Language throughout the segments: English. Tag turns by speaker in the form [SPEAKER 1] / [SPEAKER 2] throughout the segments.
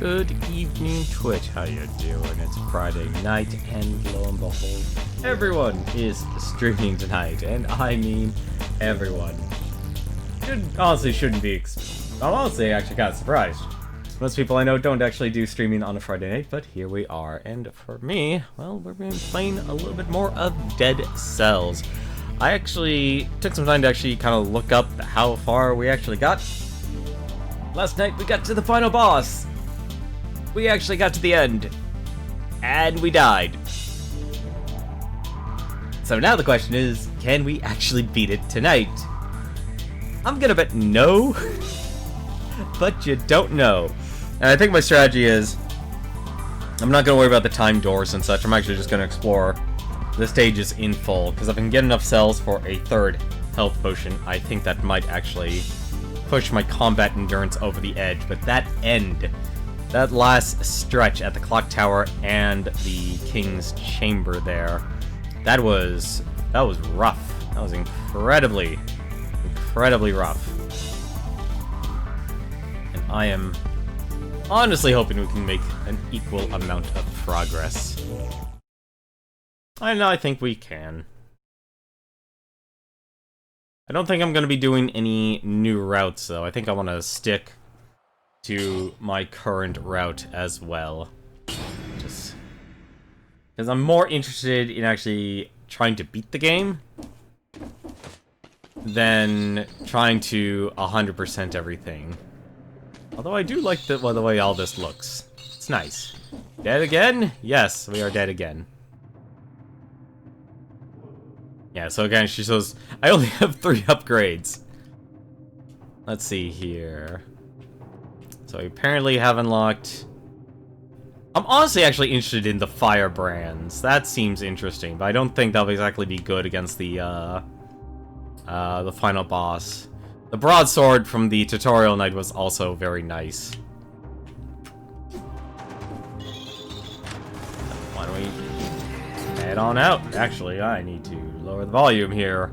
[SPEAKER 1] Good evening, Twitch. How you doing? It's Friday night, and lo and behold, everyone is streaming tonight, and I mean everyone. Shouldn't be. I'm honestly actually kind of surprised. Most people I know don't actually do streaming on a Friday night, but here we are. And for me, well, we're going to be playing a little bit more of Dead Cells. I actually took some time to actually kind of look up how far we actually got. Last night we got to the final boss. We actually got to the end. And we died. So now the question is, can we actually beat it tonight? I'm gonna bet no. But you don't know. And I think my strategy is, I'm not gonna worry about the time doors and such. I'm actually just gonna explore the stages in full, because if I can get enough cells for a third health potion, I think that might actually push my combat endurance over the edge. But that end, that last stretch at the clock tower and the king's chamber there, that was rough. That was incredibly rough. And I am honestly hoping we can make an equal amount of progress. And I think we can. I don't think I'm going to be doing any new routes, though. I think I want to stick to my current route as well. Just because I'm more interested in actually trying to beat the game than trying to 100% everything. Although I do like the way all this looks. It's nice. Dead again? Yes, we are dead again. Yeah, so again, she says, I only have 3 upgrades. Let's see here. So we apparently have unlocked... I'm honestly actually interested in the firebrands. That seems interesting, but I don't think that'll exactly be good against the final boss. The broadsword from the tutorial night was also very nice. Why don't we head on out? Actually, I need to lower the volume here.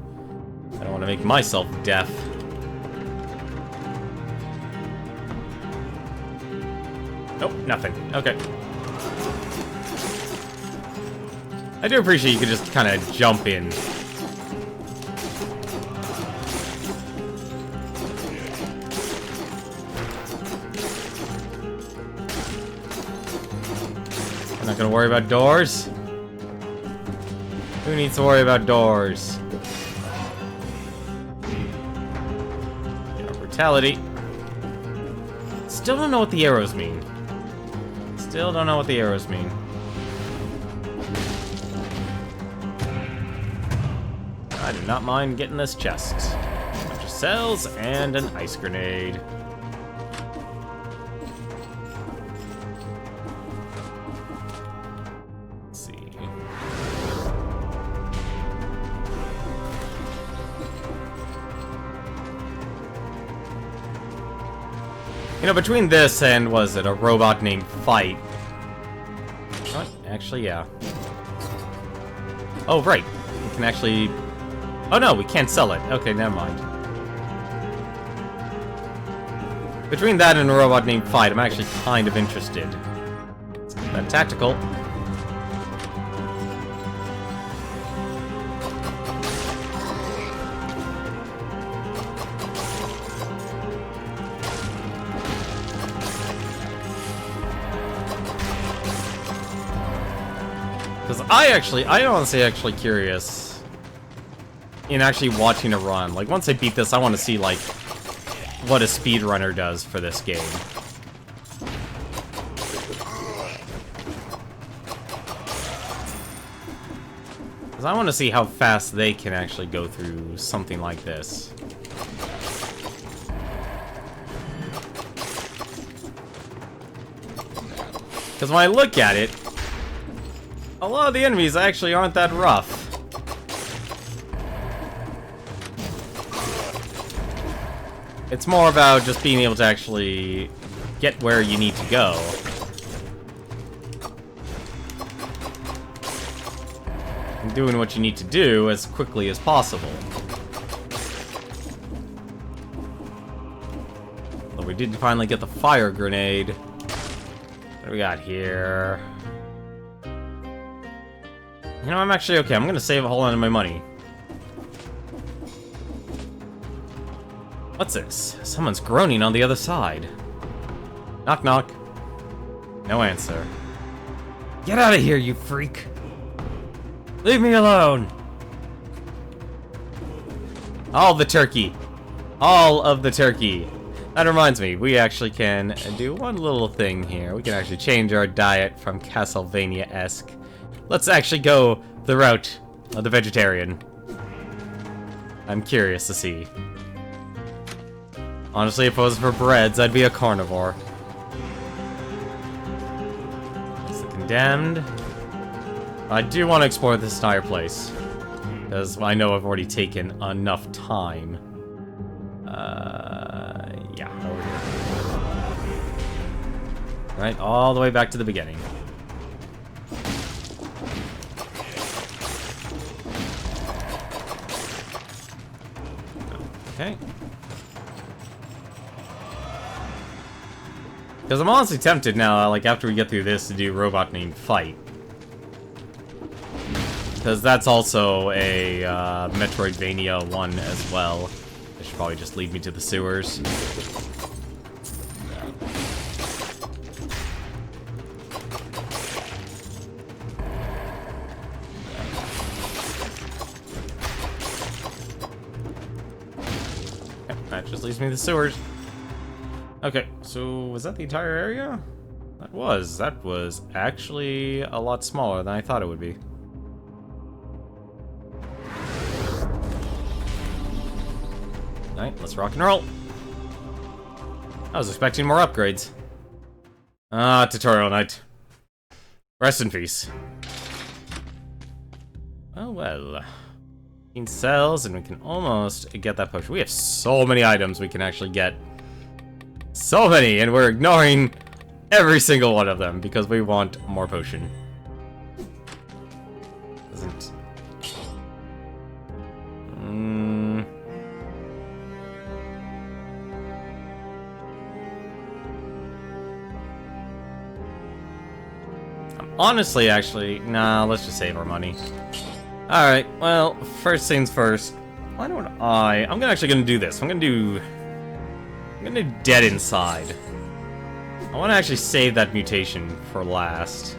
[SPEAKER 1] I don't want to make myself deaf. Nope, nothing. Okay. I do appreciate you could just kind of jump in. I'm not gonna worry about doors. Who needs to worry about doors? Yeah, brutality. Still don't know what the arrows mean. Still don't know what the arrows mean. I do not mind getting this chest. A bunch of cells and an ice grenade. Let's see. You know, between this and, was it a robot named Fight? What? Actually, yeah. Oh, right. We can actually... Oh no, we can't sell it. Okay, never mind. Between that and a robot named Fight, I'm actually kind of interested. It's not that tactical. Because I'm honestly actually curious in actually watching a run. Like, once I beat this, I want to see, like, what a speedrunner does for this game. Because I want to see how fast they can actually go through something like this. Because when I look at it, a lot of the enemies actually aren't that rough. It's more about just being able to actually get where you need to go. And doing what you need to do as quickly as possible. But we did finally get the fire grenade. What do we got here? You know, I'm actually okay. I'm gonna save a whole lot of my money. What's this? Someone's groaning on the other side. Knock, knock. No answer. Get out of here, you freak! Leave me alone! All the turkey! All of the turkey! That reminds me, we actually can do one little thing here. We can actually change our diet from Castlevania-esque. Let's actually go the route of the vegetarian. I'm curious to see. Honestly, if it was for breads, I'd be a carnivore. It's the condemned. I do want to explore this entire place, because I know I've already taken enough time. Yeah, over here. Right, all the way back to the beginning. Okay. Because I'm honestly tempted now, like, after we get through this, to do Robot Named Fight. Because that's also a Metroidvania one as well. They should probably just lead me to the sewers. That just leads me to the sewers. Okay, so was that the entire area? That was actually a lot smaller than I thought it would be. Alright, let's rock and roll. I was expecting more upgrades. Ah, tutorial night. Rest in peace. Oh well. 15 cells, and we can almost get that potion. We have so many items we can actually get. So many, and we're ignoring every single one of them because we want more potion. Doesn't. Honestly, actually, nah, let's just save our money. Alright, well, first things first. Why don't I'm actually gonna do this. I'm gonna do Dead Inside. I want to actually save that mutation for last.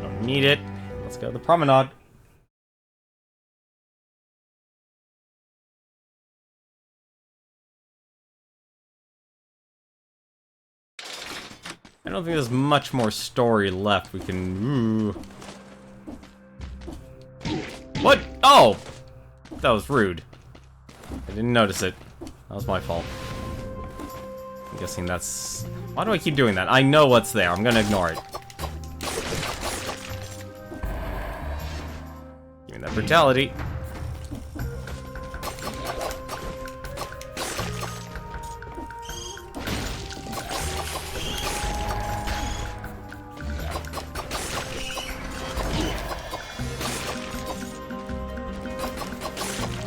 [SPEAKER 1] Don't need it. Let's go to the promenade. I don't think there's much more story left we can... Ooh. What? Oh! That was rude. I didn't notice it. That was my fault. I'm guessing that's... Why do I keep doing that? I know what's there. I'm gonna ignore it. Give me that brutality.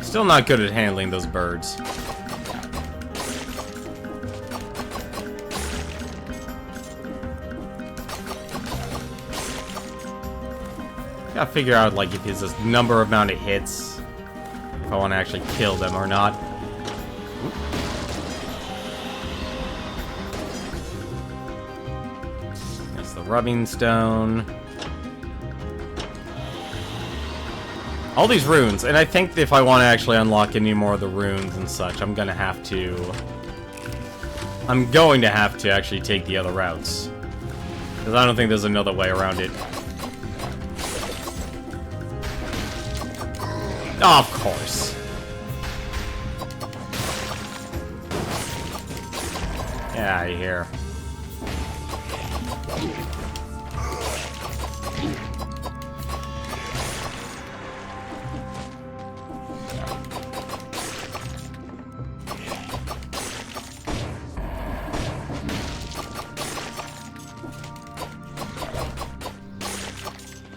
[SPEAKER 1] Still not good at handling those birds. Gotta figure out, like, if it's this number amount of hits, if I want to actually kill them or not. That's the rubbing stone. All these runes, and I think if I want to actually unlock any more of the runes and such, I'm going to have to actually take the other routes. Because I don't think there's another way around it. Oh, of course. Get out of here.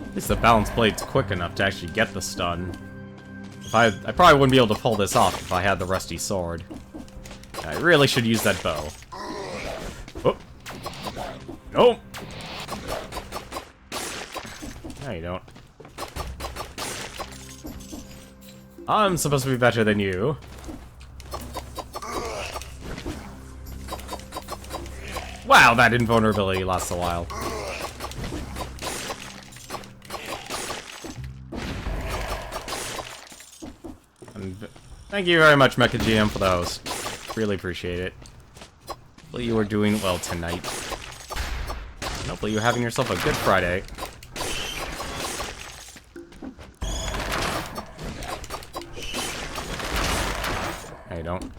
[SPEAKER 1] At least the balance blade's quick enough to actually get the stun. I probably wouldn't be able to pull this off if I had the rusty sword. I really should use that bow. Oh. Nope. No, you don't. I'm supposed to be better than you. Wow, that invulnerability lasts a while. And thank you very much, Mecha GM, for the host. Really appreciate it. Hopefully you are doing well tonight. And hopefully you're having yourself a good Friday. No, you don't.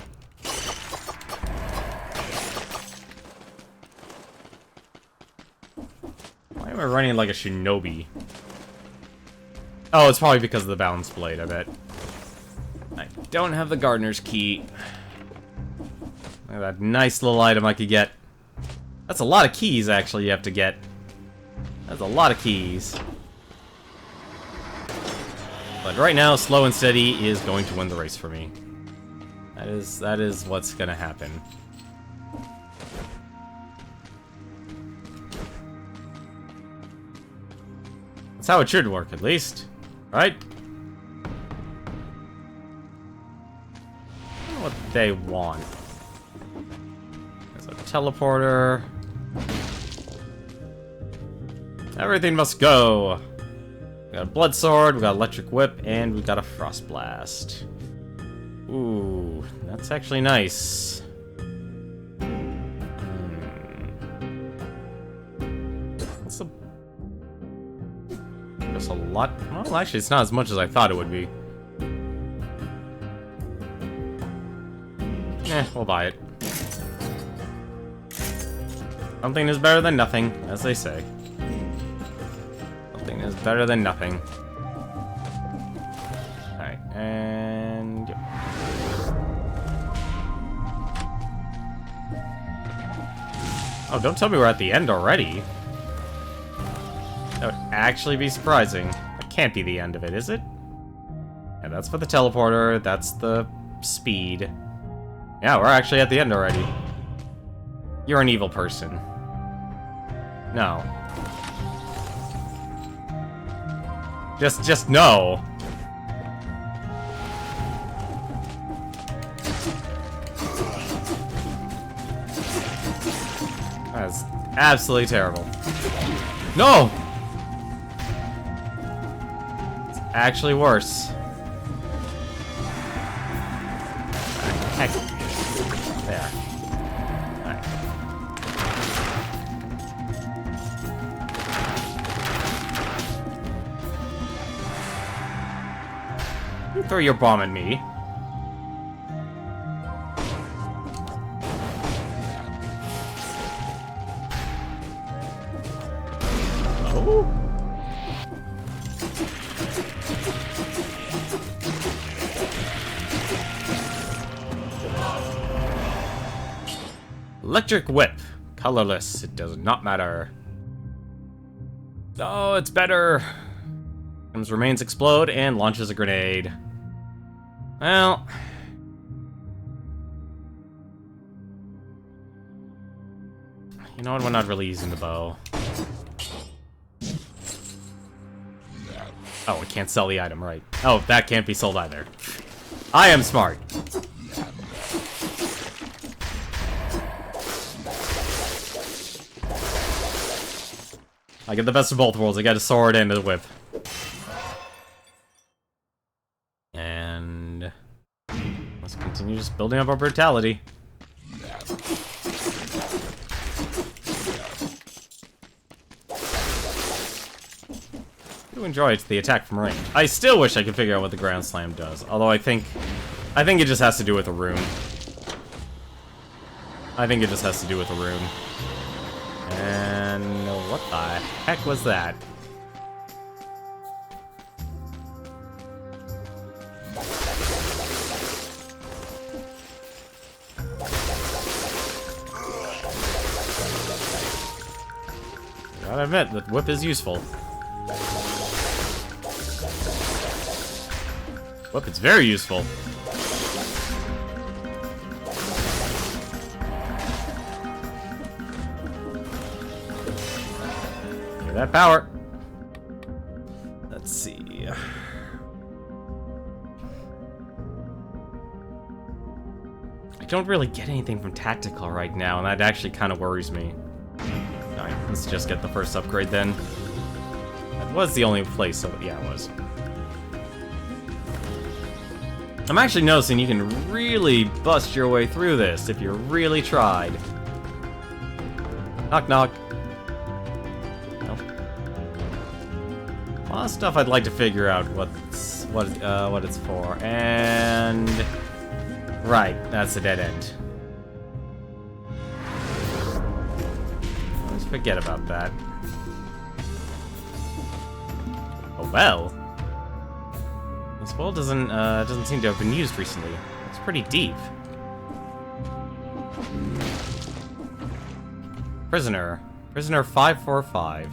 [SPEAKER 1] Why am I running like a shinobi? Oh, it's probably because of the balanced blade, I bet. I don't have the gardener's key. Look at that nice little item I could get. That's a lot of keys, actually, you have to get. That's a lot of keys. But right now, slow and steady is going to win the race for me. That is what's gonna happen. That's how it should work, at least. Right? I don't know what they want. There's a teleporter. Everything must go. We got a blood sword, we got electric whip, and we got a frost blast. Ooh, that's actually nice. That's a lot. Well, actually, it's not as much as I thought it would be. We'll buy it. Something is better than nothing, as they say. Something is better than nothing. Alright, and... Yep. Oh, don't tell me we're at the end already. That would actually be surprising. That can't be the end of it, is it? Yeah, that's for the teleporter, that's the speed. Yeah, we're actually at the end already. You're an evil person. No. Just no. That's absolutely terrible. No! It's actually worse. Heck. There. Alright. You throw your bomb at me. Oh. Electric whip. Colorless. It does not matter. Oh, it's better. Items remains explode and launches a grenade. Well. You know what? We're not really using the bow. Oh, we can't sell the item, right. Oh, that can't be sold either. I am smart. I get the best of both worlds. I got a sword and a whip. And let's continue just building up our brutality. I do enjoy the attack from range. I still wish I could figure out what the ground slam does. Although I think it just has to do with the rune. I think it just has to do with the rune. And what the heck was that? Gotta admit, the whip is useful. Whip is very useful. That power. Let's see. I don't really get anything from tactical right now, and that actually kind of worries me. Alright, let's just get the first upgrade then. That was the only place, so yeah, it was. I'm actually noticing you can really bust your way through this if you really tried. Knock knock. Nope. A lot of stuff I'd like to figure out what it's for, and right, that's a dead end. Let's forget about that. Oh well. This well doesn't seem to have been used recently. It's pretty deep. Prisoner 545.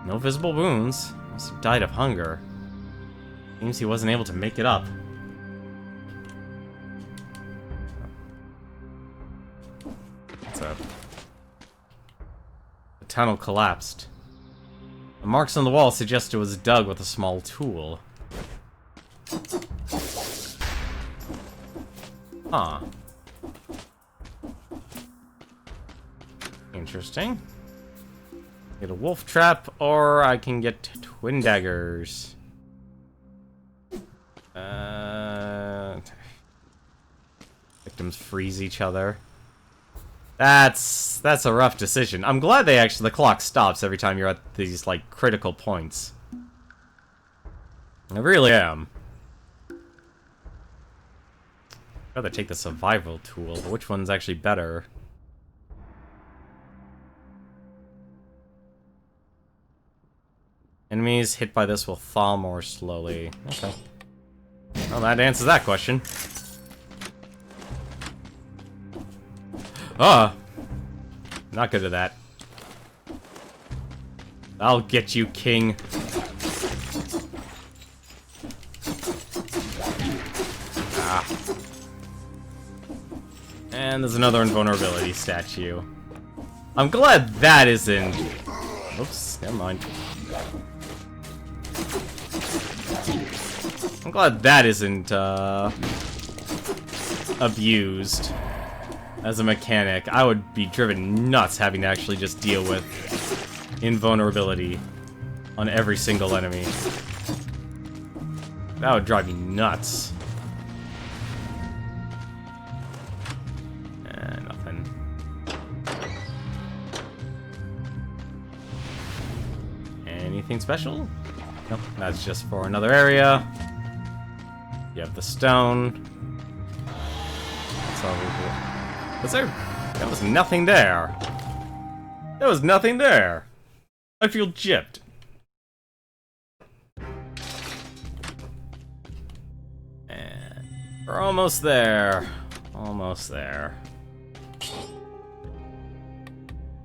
[SPEAKER 1] No visible wounds. Must have died of hunger. Seems he wasn't able to make it up. What's up? The tunnel collapsed. The marks on the wall suggest it was dug with a small tool. Huh. Interesting. Get a wolf trap, or I can get twin daggers. Victims freeze each other. That's a rough decision. I'm glad the clock stops every time you're at these, like, critical points. I really am. I'd rather take the survival tool, but which one's actually better? Enemies hit by this will thaw more slowly. Okay. Well, that answers that question. Ah! Not good at that. I'll get you, king. Ah. And there's another invulnerability statue. I'm glad that isn't... Oops, never mind. I'm glad that isn't, abused as a mechanic. I would be driven nuts having to actually just deal with invulnerability on every single enemy. That would drive me nuts. Nothing. Anything special? Nope, that's just for another area. You have the stone. That's all we do. Was there? There was nothing there. There was nothing there. I feel gypped. And we're almost there. Almost there.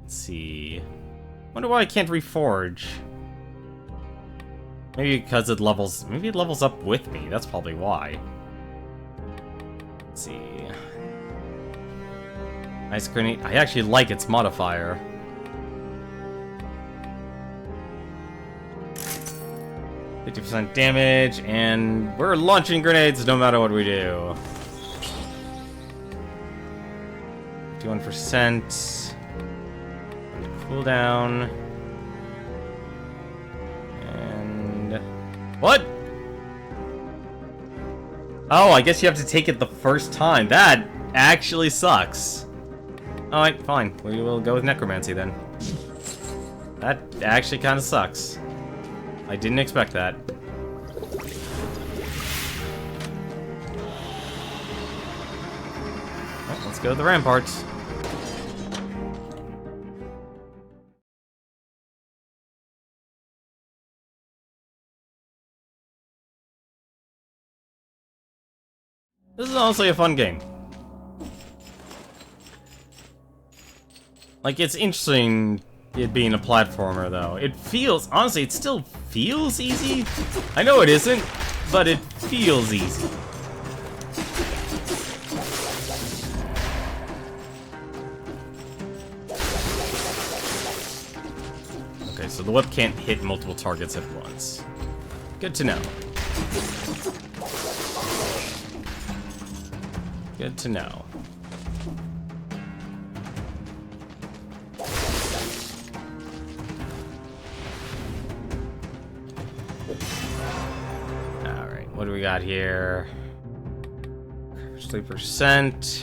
[SPEAKER 1] Let's see. Wonder why I can't reforge. Maybe because it levels... Maybe it levels up with me. That's probably why. Let's see. Ice grenade. I actually like its modifier. %50 damage, and we're launching grenades no matter what we do. 51%. Cooldown. What? Oh, I guess you have to take it the first time. That actually sucks. Alright, fine. We will go with necromancy then. That actually kind of sucks. I didn't expect that. Well, let's go to the ramparts. This is honestly a fun game. Like, it's interesting it being a platformer, though. It feels, honestly, it still feels easy. I know it isn't, but it feels easy. Okay, so the whip can't hit multiple targets at once. Good to know. Good to know. Alright, what do we got here? 3%.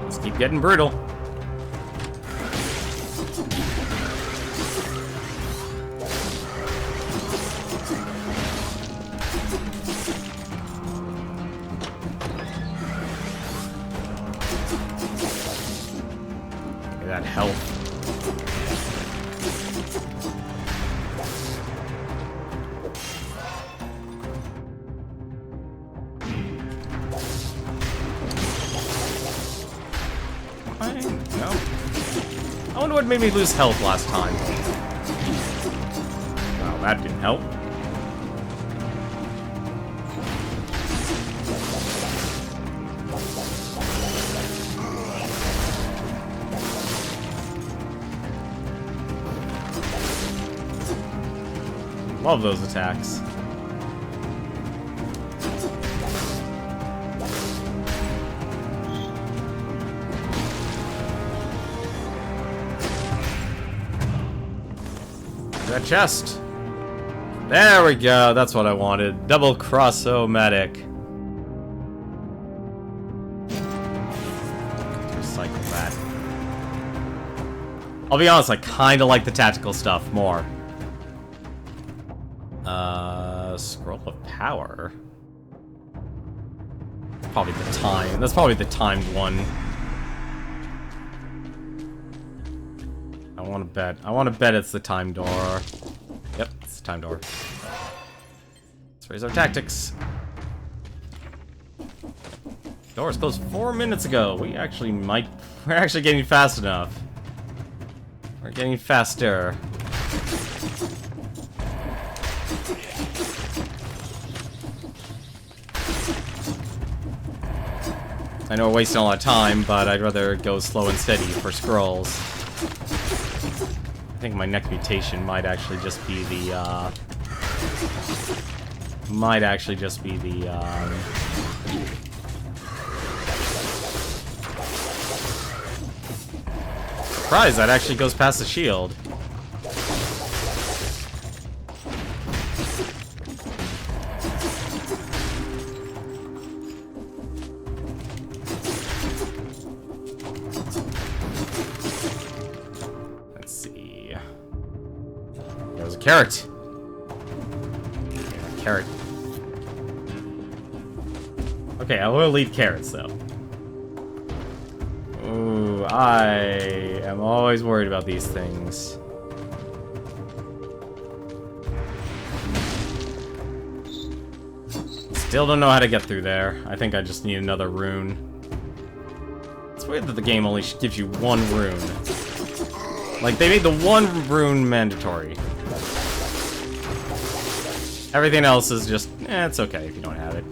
[SPEAKER 1] Let's keep getting brutal. That health. No. I wonder what made me lose health last time. Wow, that didn't help. Love those attacks. That chest. There we go. That's what I wanted. Double cross-o-matic. Recycle that. I'll be honest, I kind of like the tactical stuff more. Scroll of power. Probably the time. That's probably the timed one. I want to bet. I want to bet it's the time door. Yep, it's the time door. Let's raise our tactics. Doors closed 4 minutes ago. We're actually getting fast enough. We're getting faster. I know we're wasting a lot of time, but I'd rather go slow and steady for scrolls. I think my next mutation might actually just be the, Surprise, that actually goes past the shield. Carrot. Yeah, carrot. Okay, I will leave carrots though. Ooh, I am always worried about these things. Still don't know how to get through there. I think I just need another rune. It's weird that the game only gives you one rune. Like, they made the one rune mandatory. Everything else is just, it's okay if you don't have it.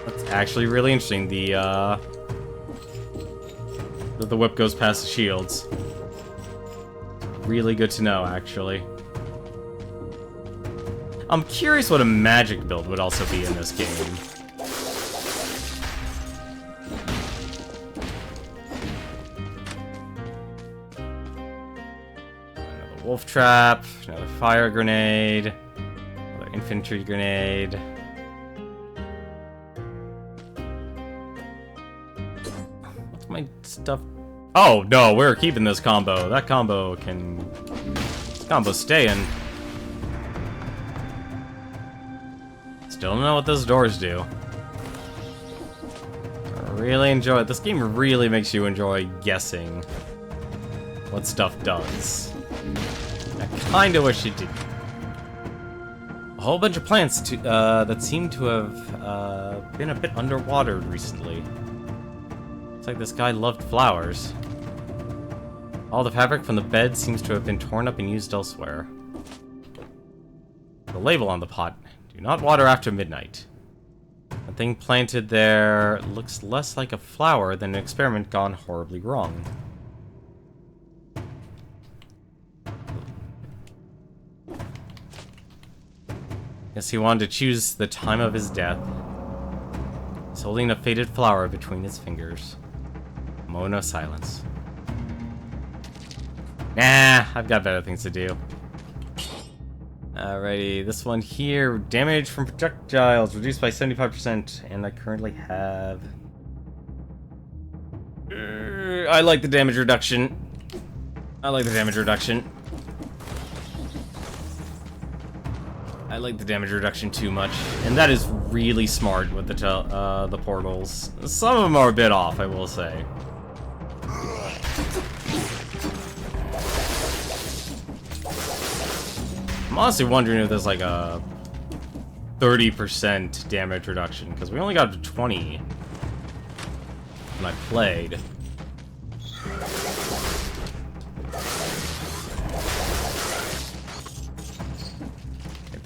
[SPEAKER 1] That's actually really interesting, that the whip goes past the shields. Really good to know, actually. I'm curious what a magic build would also be in this game. Wolf trap, another fire grenade, another infantry grenade. What's my stuff? Oh no, we're keeping this combo. That combo combo's staying. Still don't know what those doors do. I really enjoy it. This game really makes you enjoy guessing what stuff does. I kinda wish it did. A whole bunch of plants that seem to have been a bit underwater recently. Looks like this guy loved flowers. All the fabric from the bed seems to have been torn up and used elsewhere. The label on the pot: do not water after midnight. Something planted there looks less like a flower than an experiment gone horribly wrong. Guess he wanted to choose the time of his death. He's holding a faded flower between his fingers. A moment of silence. Nah, I've got better things to do. Alrighty, this one here. Damage from projectiles reduced by 75%, and I currently have... I like the damage reduction. I like the damage reduction. I like the damage reduction too much, and that is really smart with the portals. Some of them are a bit off, I will say. I'm honestly wondering if there's like a 30% damage reduction, because we only got to 20 when I played.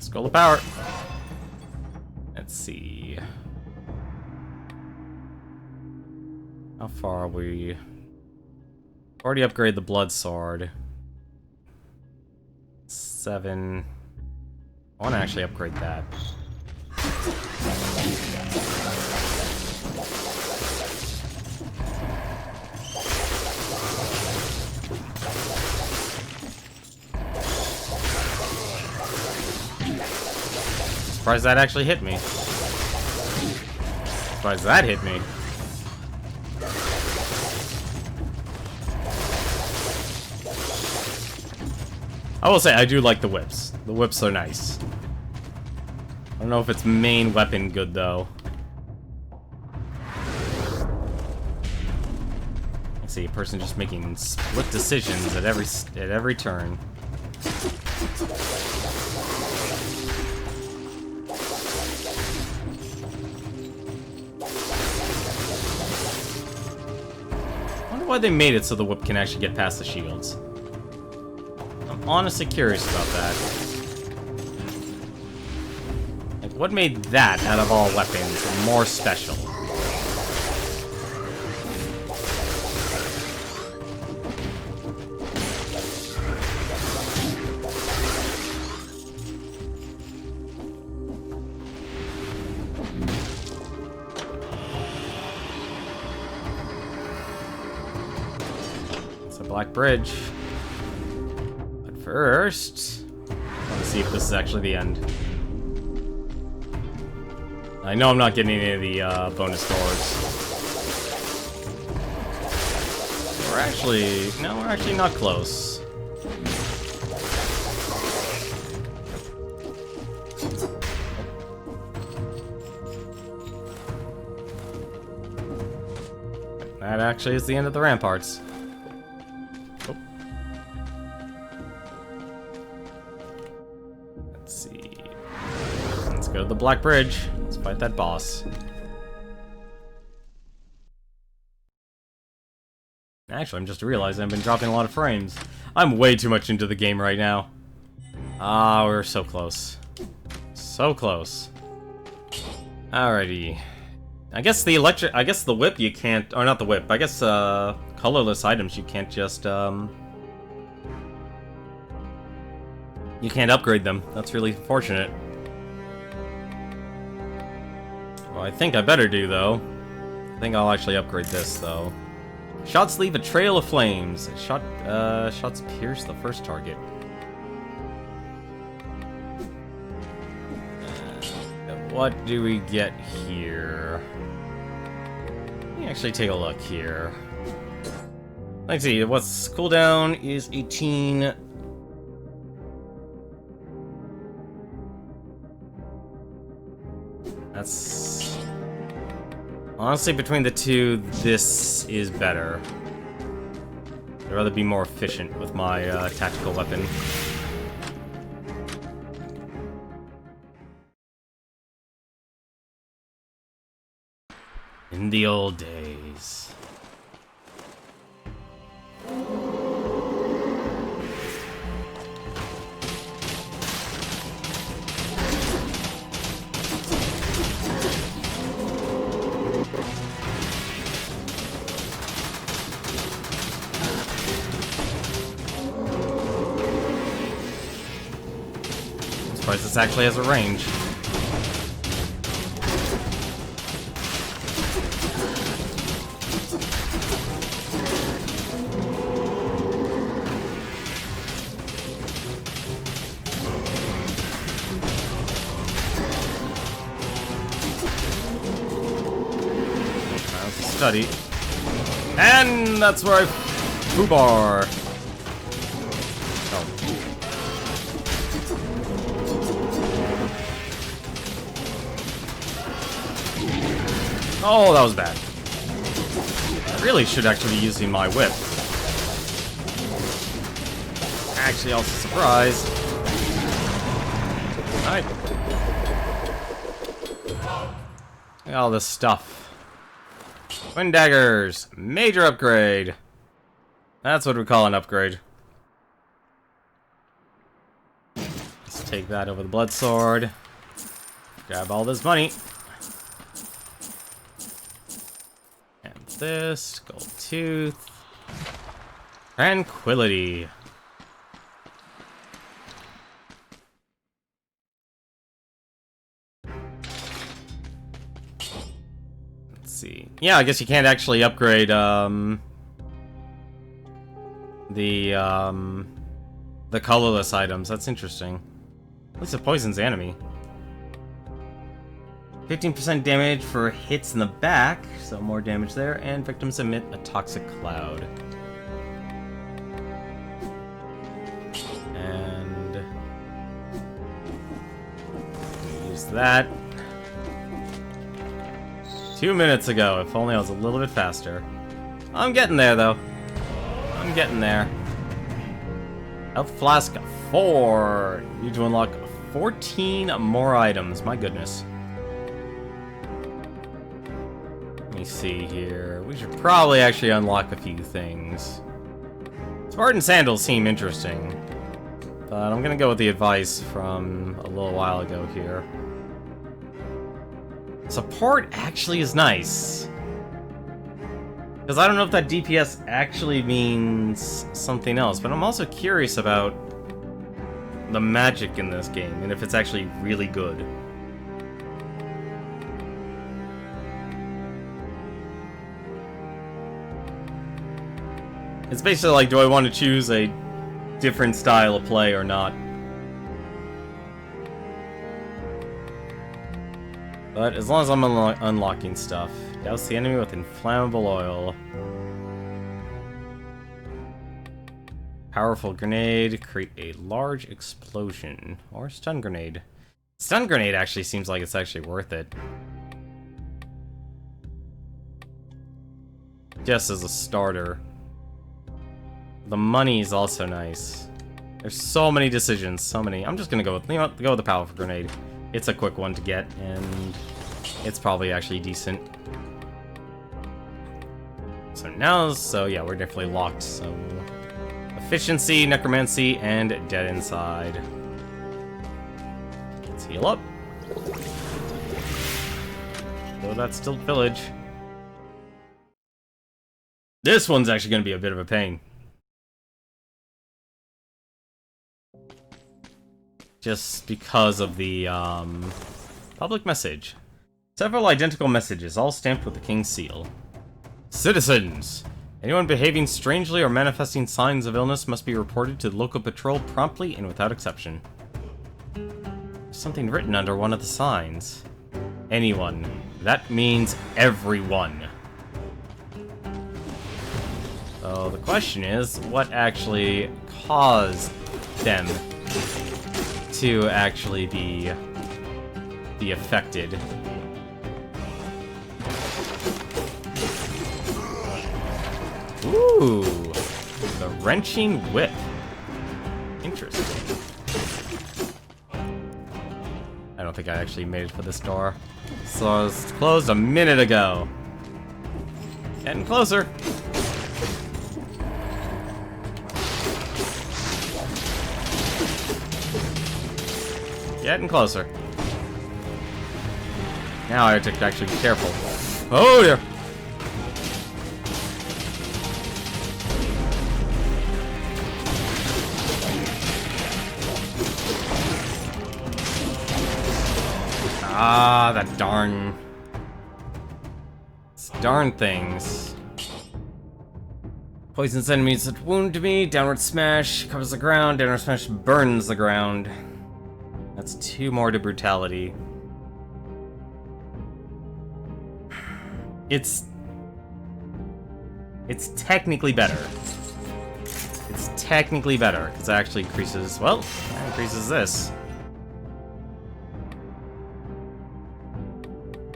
[SPEAKER 1] Skull of power. Let's see. How far are we? Already upgraded the blood sword. 7. I want to actually upgrade that. Surprised that actually hit me. Surprised that hit me. I will say, I do like the whips. The whips are nice. I don't know if it's main weapon good, though. I see a person just making split decisions at every turn. I wonder why they made it so the whip can actually get past the shields. I'm honestly curious about that. Like, what made that, out of all weapons, more special? It's a black bridge. First, let's see if this is actually the end. I know I'm not getting any of the bonus doors. We're actually not close. That actually is the end of the ramparts. Go to the Black Bridge. Let's fight that boss. Actually, I'm just realizing I've been dropping a lot of frames. I'm way too much into the game right now. Ah, we're so close. So close. Alrighty. I guess the whip you can't, or not the whip, I guess colorless items you can't just you can't upgrade them. That's really fortunate. Well, I think I better do, though. I think I'll actually upgrade this, though. Shots leave a trail of flames. Shots pierce the first target. What do we get here? Let me actually take a look here. Let's see, what's cooldown is 18. That's... Honestly, between the two, this is better. I'd rather be more efficient with my tactical weapon. In the old days. surprised this actually has a range. Study. And that's where I foobar. Oh, that was bad. I really should actually be using my whip. Actually, also surprise. Alright. Look at all this stuff. Wind daggers! Major upgrade! That's what we call an upgrade. Let's take that over the blood sword. Grab all this money. And this. Gold tooth. Tranquility. See. Yeah, I guess you can't actually upgrade the colorless items. That's interesting. At least it poisons the enemy. 15% damage for hits in the back, so more damage there, and victims emit a toxic cloud. And use that. 2 minutes ago, if only I was a little bit faster. I'm getting there, though. I'm getting there. Health Flask 4. Need to unlock 14 more items. My goodness. Let me see here. We should probably actually unlock a few things. Spartan Sandals seem interesting. But I'm gonna go with the advice from a little while ago here. Support actually is nice. Because I don't know if that DPS actually means something else, but I'm also curious about the magic in this game, and if it's actually really good. It's basically like, do I want to choose a different style of play or not? But as long as I'm unlocking stuff. Douse the enemy with inflammable oil. Powerful grenade. Create a large explosion. Or stun grenade. Stun grenade actually seems like it's actually worth it. Just as a starter. The money is also nice. There's so many decisions, so many. I'm just gonna go with, you know, go with the powerful grenade. It's a quick one to get, and it's probably actually decent. So now, yeah, we're definitely locked. So efficiency, necromancy, and dead inside. Let's heal up. Though that's still village. This one's actually going to be a bit of a pain. Just because of the public message. Several identical messages, all stamped with the King's seal. Citizens! Anyone behaving strangely or manifesting signs of illness must be reported to the local patrol promptly and without exception. There's something written under one of the signs. Anyone. That means everyone. So the question is, what actually caused them to actually be affected? Ooh, the wrenching whip. Interesting. I don't think I actually made it for this door. So it was closed a minute ago. Getting closer. Getting closer. Now I have to actually be careful. Oh dear. Ah, that darn things. Poisons enemies that wound me. Downward smash covers the ground. Downward smash burns the ground. That's 2 more to brutality. It's technically better. It's technically better, because it actually increases, well, that increases this.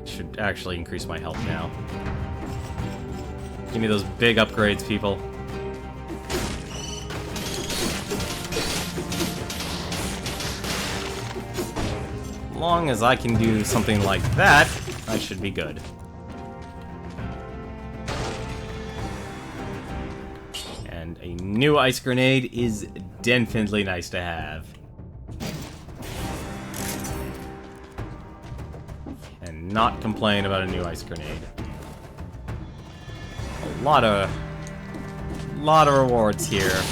[SPEAKER 1] Should actually increase my health now. Give me those big upgrades, people. As long as I can do something like that, I should be good. And a new ice grenade is definitely nice to have. And not complain about a new ice grenade. A lot of rewards here.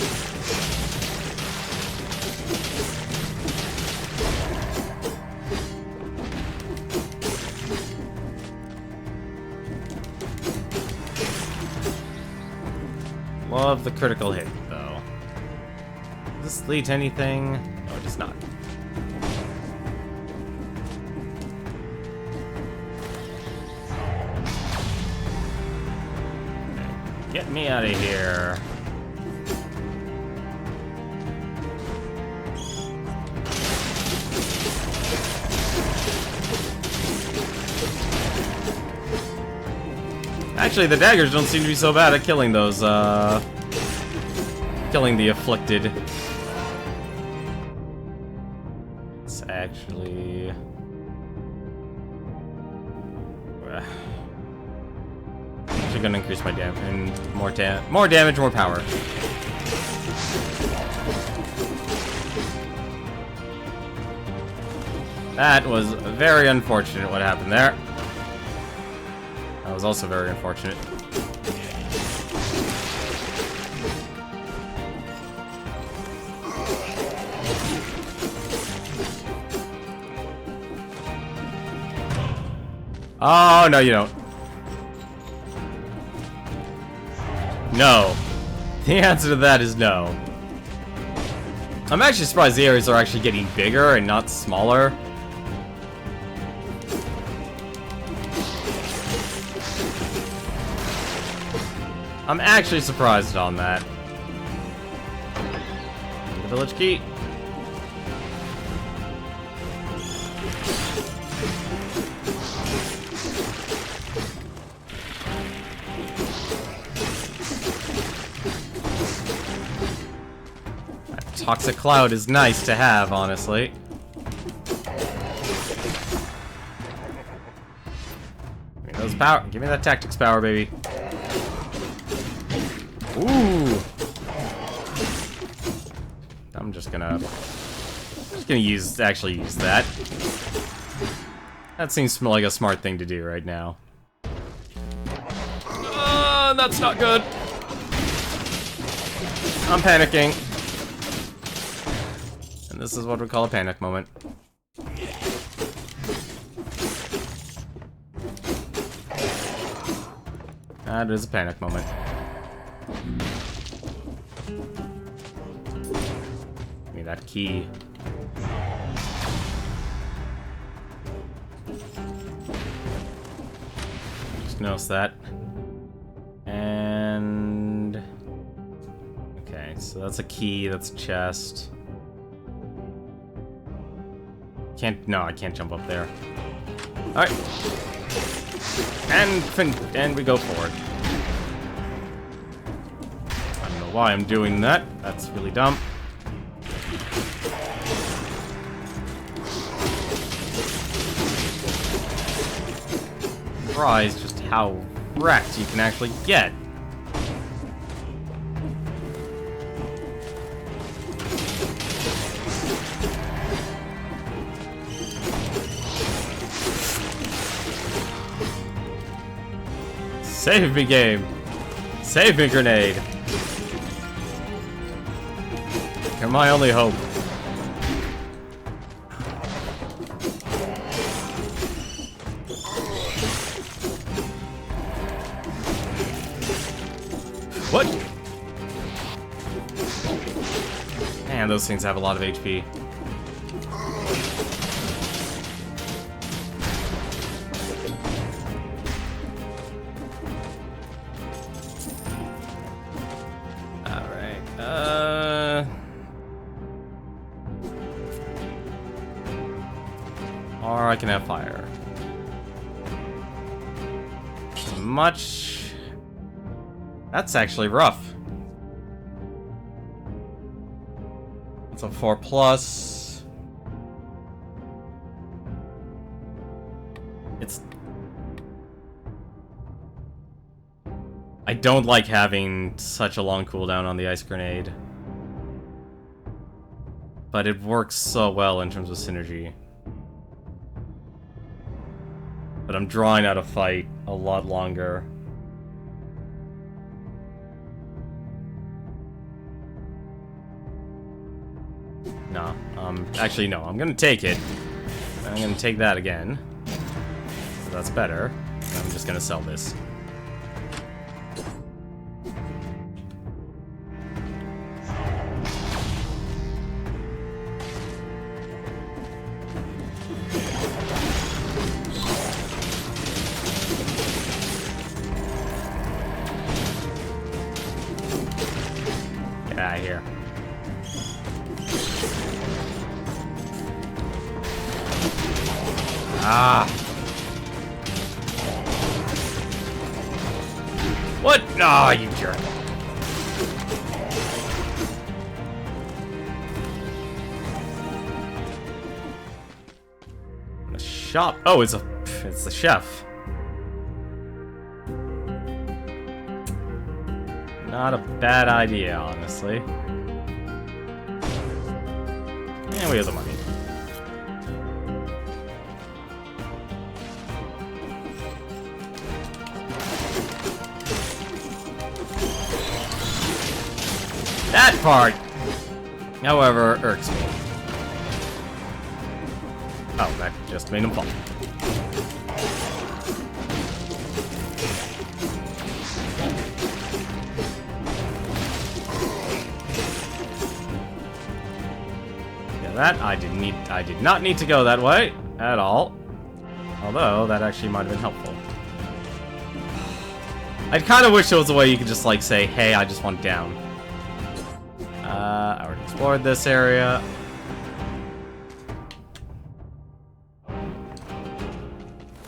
[SPEAKER 1] Love the critical hit, though. Does this lead to anything? No, it does not. Get me out of here. Actually, the daggers don't seem to be so bad at killing those, killing the afflicted. It's actually... actually gonna increase my damage, and more damage, more power. That was very unfortunate what happened there. That was also very unfortunate. Oh, no, you don't. No. The answer to that is no. I'm actually surprised the areas are actually getting bigger and not smaller. I'm actually surprised on that. The village key. That toxic cloud is nice to have, honestly. Give me those power. Give me that tactics power, baby. Ooh! I'm just gonna actually use that. That seems like a smart thing to do right now. That's not good. I'm panicking. And this is what we call a panic moment. That is a panic moment. Give me that key. Just notice that. And... okay, so that's a key, that's a chest. No, I can't jump up there. Alright. And we go forward. I don't know why I'm doing that. That's really dumb. Surprised just how wrecked you can actually get. Save me, game. Save me, grenade. You're my only hope. What? Man, those things have a lot of HP. Or I can have fire. Much. That's actually rough. It's a 4+. It's. I don't like having such a long cooldown on the ice grenade. But it works so well in terms of synergy. But I'm drawing out a fight a lot longer. No, actually no, I'm gonna take it. I'm gonna take that again. So that's better. I'm just gonna sell this. Get out of here. Ah. What? Ah, oh, you jerk. A shop. Oh, it's the chef. Not a bad idea, honestly. And we have the money. That part, however, irks me. Oh, that just made him fall. Yeah, that I did not need to go that way at all. Although that actually might have been helpful. I kind of wish there was a way you could just like say, "Hey, I just want down." I already explored this area.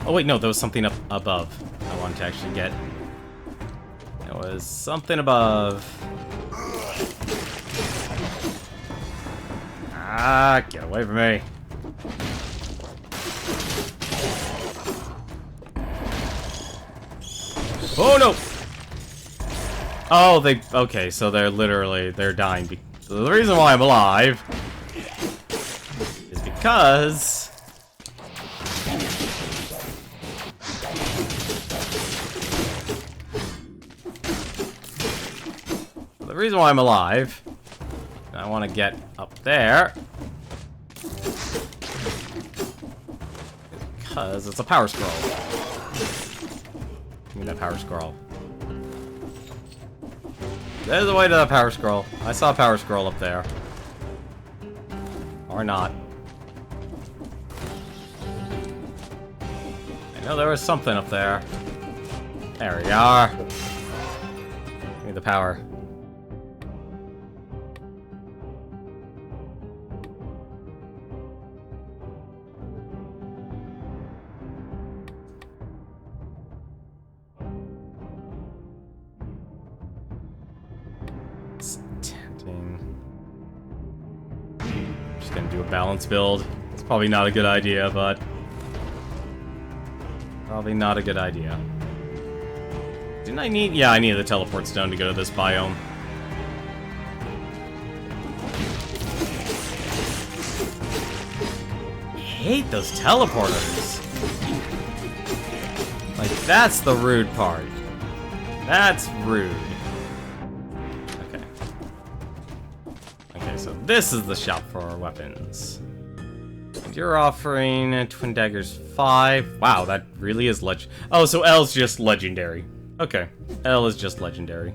[SPEAKER 1] Oh wait, no, there was something up above I wanted to actually get. There was something above. Ah, get away from me. Oh no! Oh, okay, so they're dying. So the reason why I'm alive is because the reason why I'm alive, I want to get up there because it's a power scroll. Give me that power scroll. There's the way to the power scroll. I saw a power scroll up there. Or not. I know there was something up there. There we are. Give me the power. Just gonna do a balance build. It's probably not a good idea, but probably not a good idea. Didn't I need? Yeah, I needed the teleport stone to go to this biome. I hate those teleporters. Like, that's the rude part. That's rude. So this is the shop for our weapons. And you're offering Twin Daggers 5. Wow, that really is Oh, so L's just legendary. Okay, L is just legendary.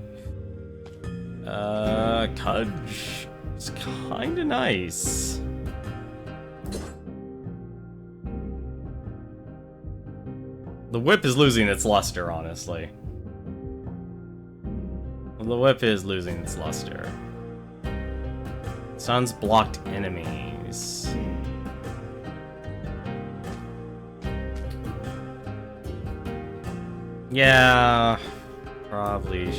[SPEAKER 1] Cudge. It's kinda nice. The whip is losing its luster, honestly. The whip is losing its luster. Sun's blocked enemies. Yeah, probably.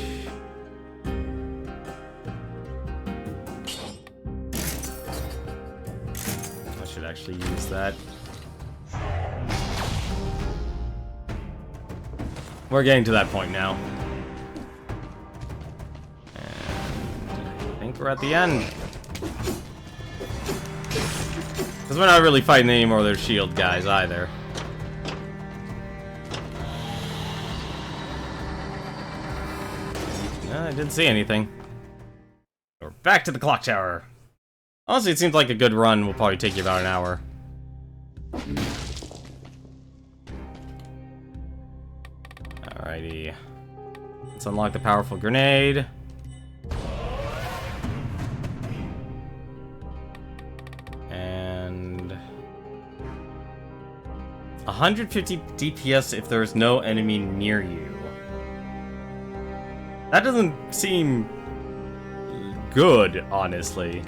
[SPEAKER 1] I should actually use that. We're getting to that point now. And I think we're at the end. Because we're not really fighting any more of their shield guys either. No, I didn't see anything. We're back to the clock tower. Honestly, it seems like a good run will probably take you about an hour. Alrighty. Let's unlock the powerful grenade. And 150 DPS if there's no enemy near you. That doesn't seem good, honestly.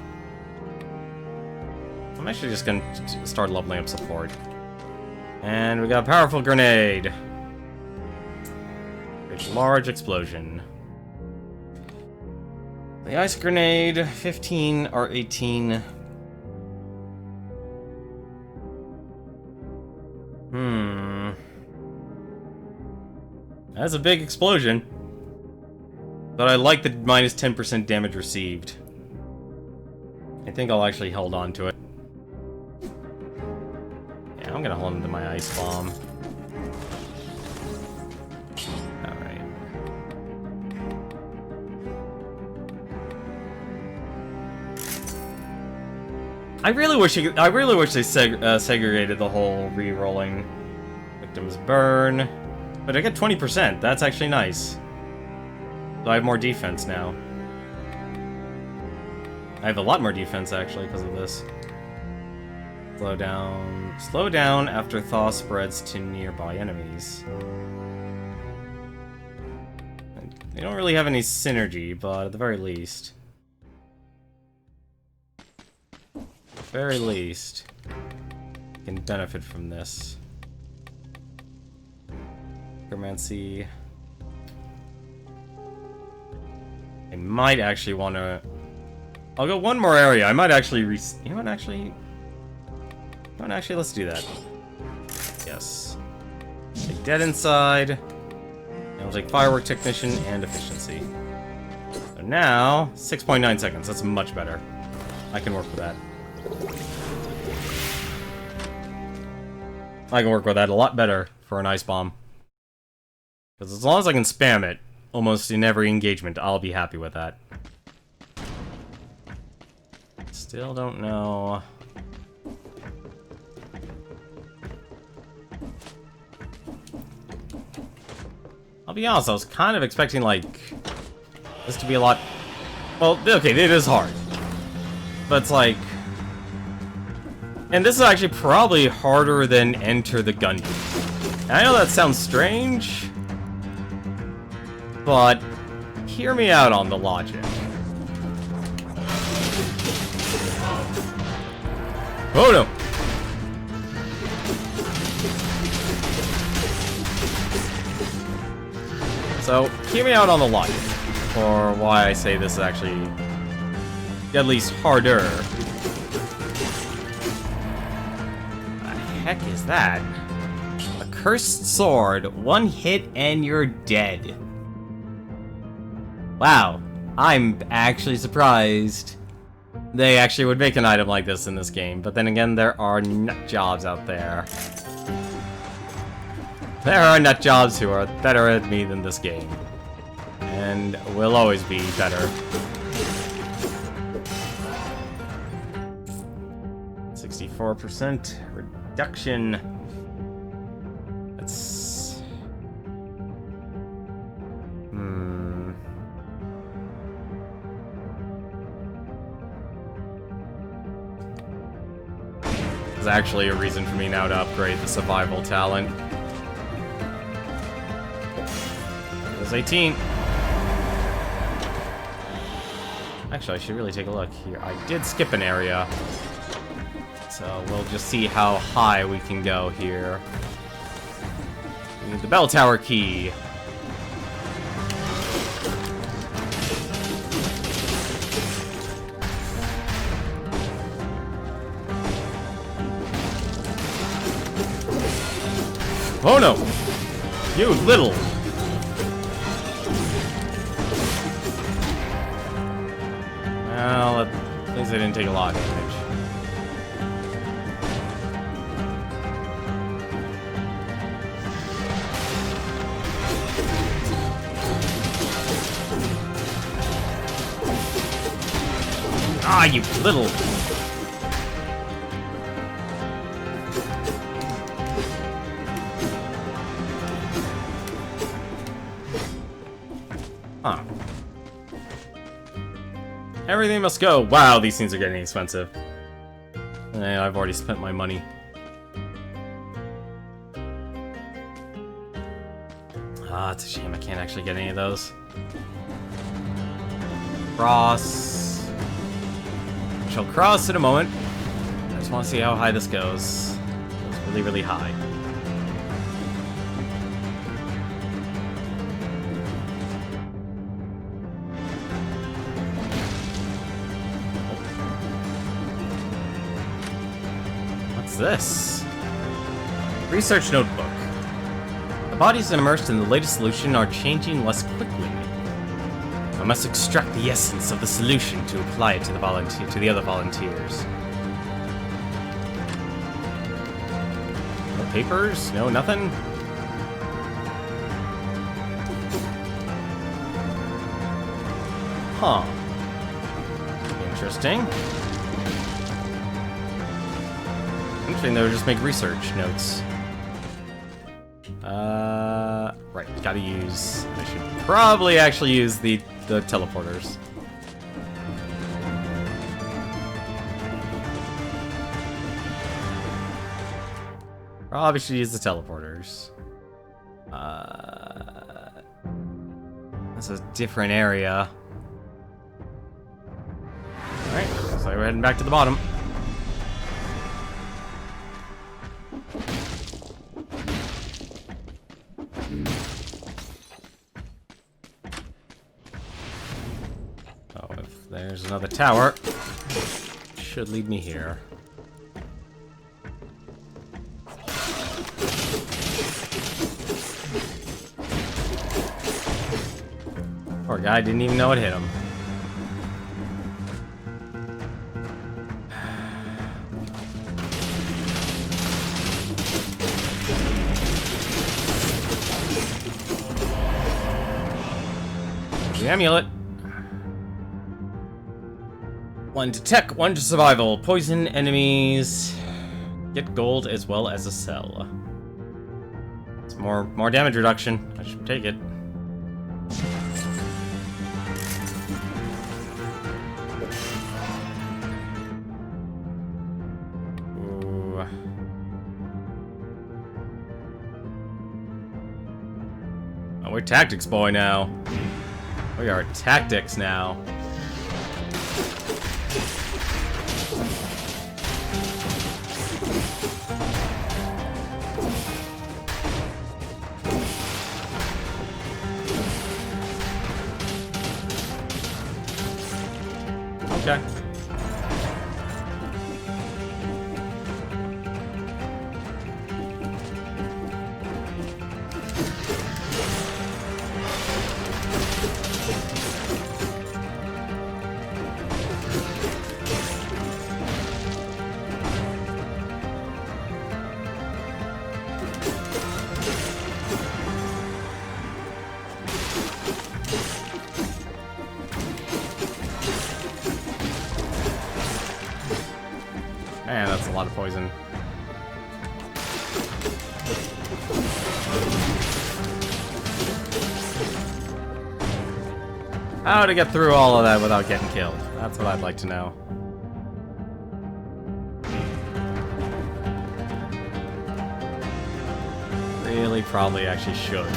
[SPEAKER 1] I'm actually just gonna start leveling up support. And we got a powerful grenade. It's large explosion. The ice grenade, 15 or 18. That's a big explosion. But I like the minus 10% damage received. I think I'll actually hold on to it. Yeah, I'm gonna hold on to my ice bomb. Alright. I really wish they segregated the whole re-rolling. Victims burn. But I get 20%. That's actually nice. So I have more defense now. I have a lot more defense, actually, because of this. Slow down. Slow down after thaw spreads to nearby enemies. They don't really have any synergy, but at the very least. Very least, you can benefit from this. Necromancy. I might actually want to. I'll go one more area. I might actually. You know what? Actually, let's do that. Yes. Take dead inside. And we'll take firework technician and efficiency. So now 6.9 seconds. That's much better. I can work with that. I can work with that a lot better for an ice bomb. Because as long as I can spam it almost in every engagement, I'll be happy with that. Still don't know. I'll be honest, I was kind of expecting, like, this to be a lot... Well, okay, it is hard. But it's like... And this is actually probably harder than Enter the Gungeon. And I know that sounds strange, but hear me out on the logic. Oh no! So, hear me out on the logic, for why I say this is actually at least harder. The heck is that? A cursed sword, one hit and you're dead. Wow, I'm actually surprised they actually would make an item like this in this game, but then again, there are nut jobs out there. There are nut jobs who are better at me than this game. And will always be better. 64% reduction. That's... There's actually a reason for me now to upgrade the survival talent. There's 18. Actually, I should really take a look here. I did skip an area. So we'll just see how high we can go here. We need the bell tower key. Oh no! You little! Well, at least I didn't take a lot of damage. Ah, you little! Huh. Everything must go. Wow, these things are getting expensive. And I've already spent my money. Ah, it's a shame I can't actually get any of those. Cross. Shall cross in a moment. I just want to see how high this goes. It's really, really high. This? Research notebook. The bodies immersed in the latest solution are changing less quickly. I must extract the essence of the solution to apply it to the other volunteers. No papers? No nothing? Huh. Interesting. Interesting, they would just make research notes. Right, gotta use... I should probably actually use the teleporters. Probably should use the teleporters. This is a different area. Alright, looks like we're heading back to the bottom. There's another tower. Should lead me here. Poor guy didn't even know it hit him. The amulet. 1 to tech, 1 to survival. Poison enemies. Get gold as well as a cell. It's more damage reduction. I should take it. Ooh. Oh, we're tactics boy now. We are tactics now. Okay. Man, that's a lot of poison. How to get through all of that without getting killed? That's what I'd like to know. probably actually should.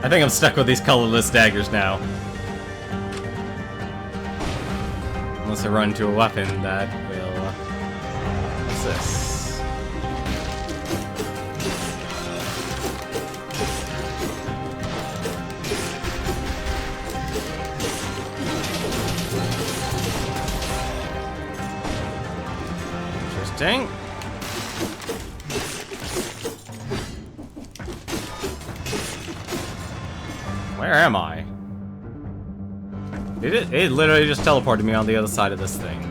[SPEAKER 1] I think I'm stuck with these colorless daggers now. Unless I run into a weapon that will... what's this? Interesting. Where am I? It literally just teleported me on the other side of this thing.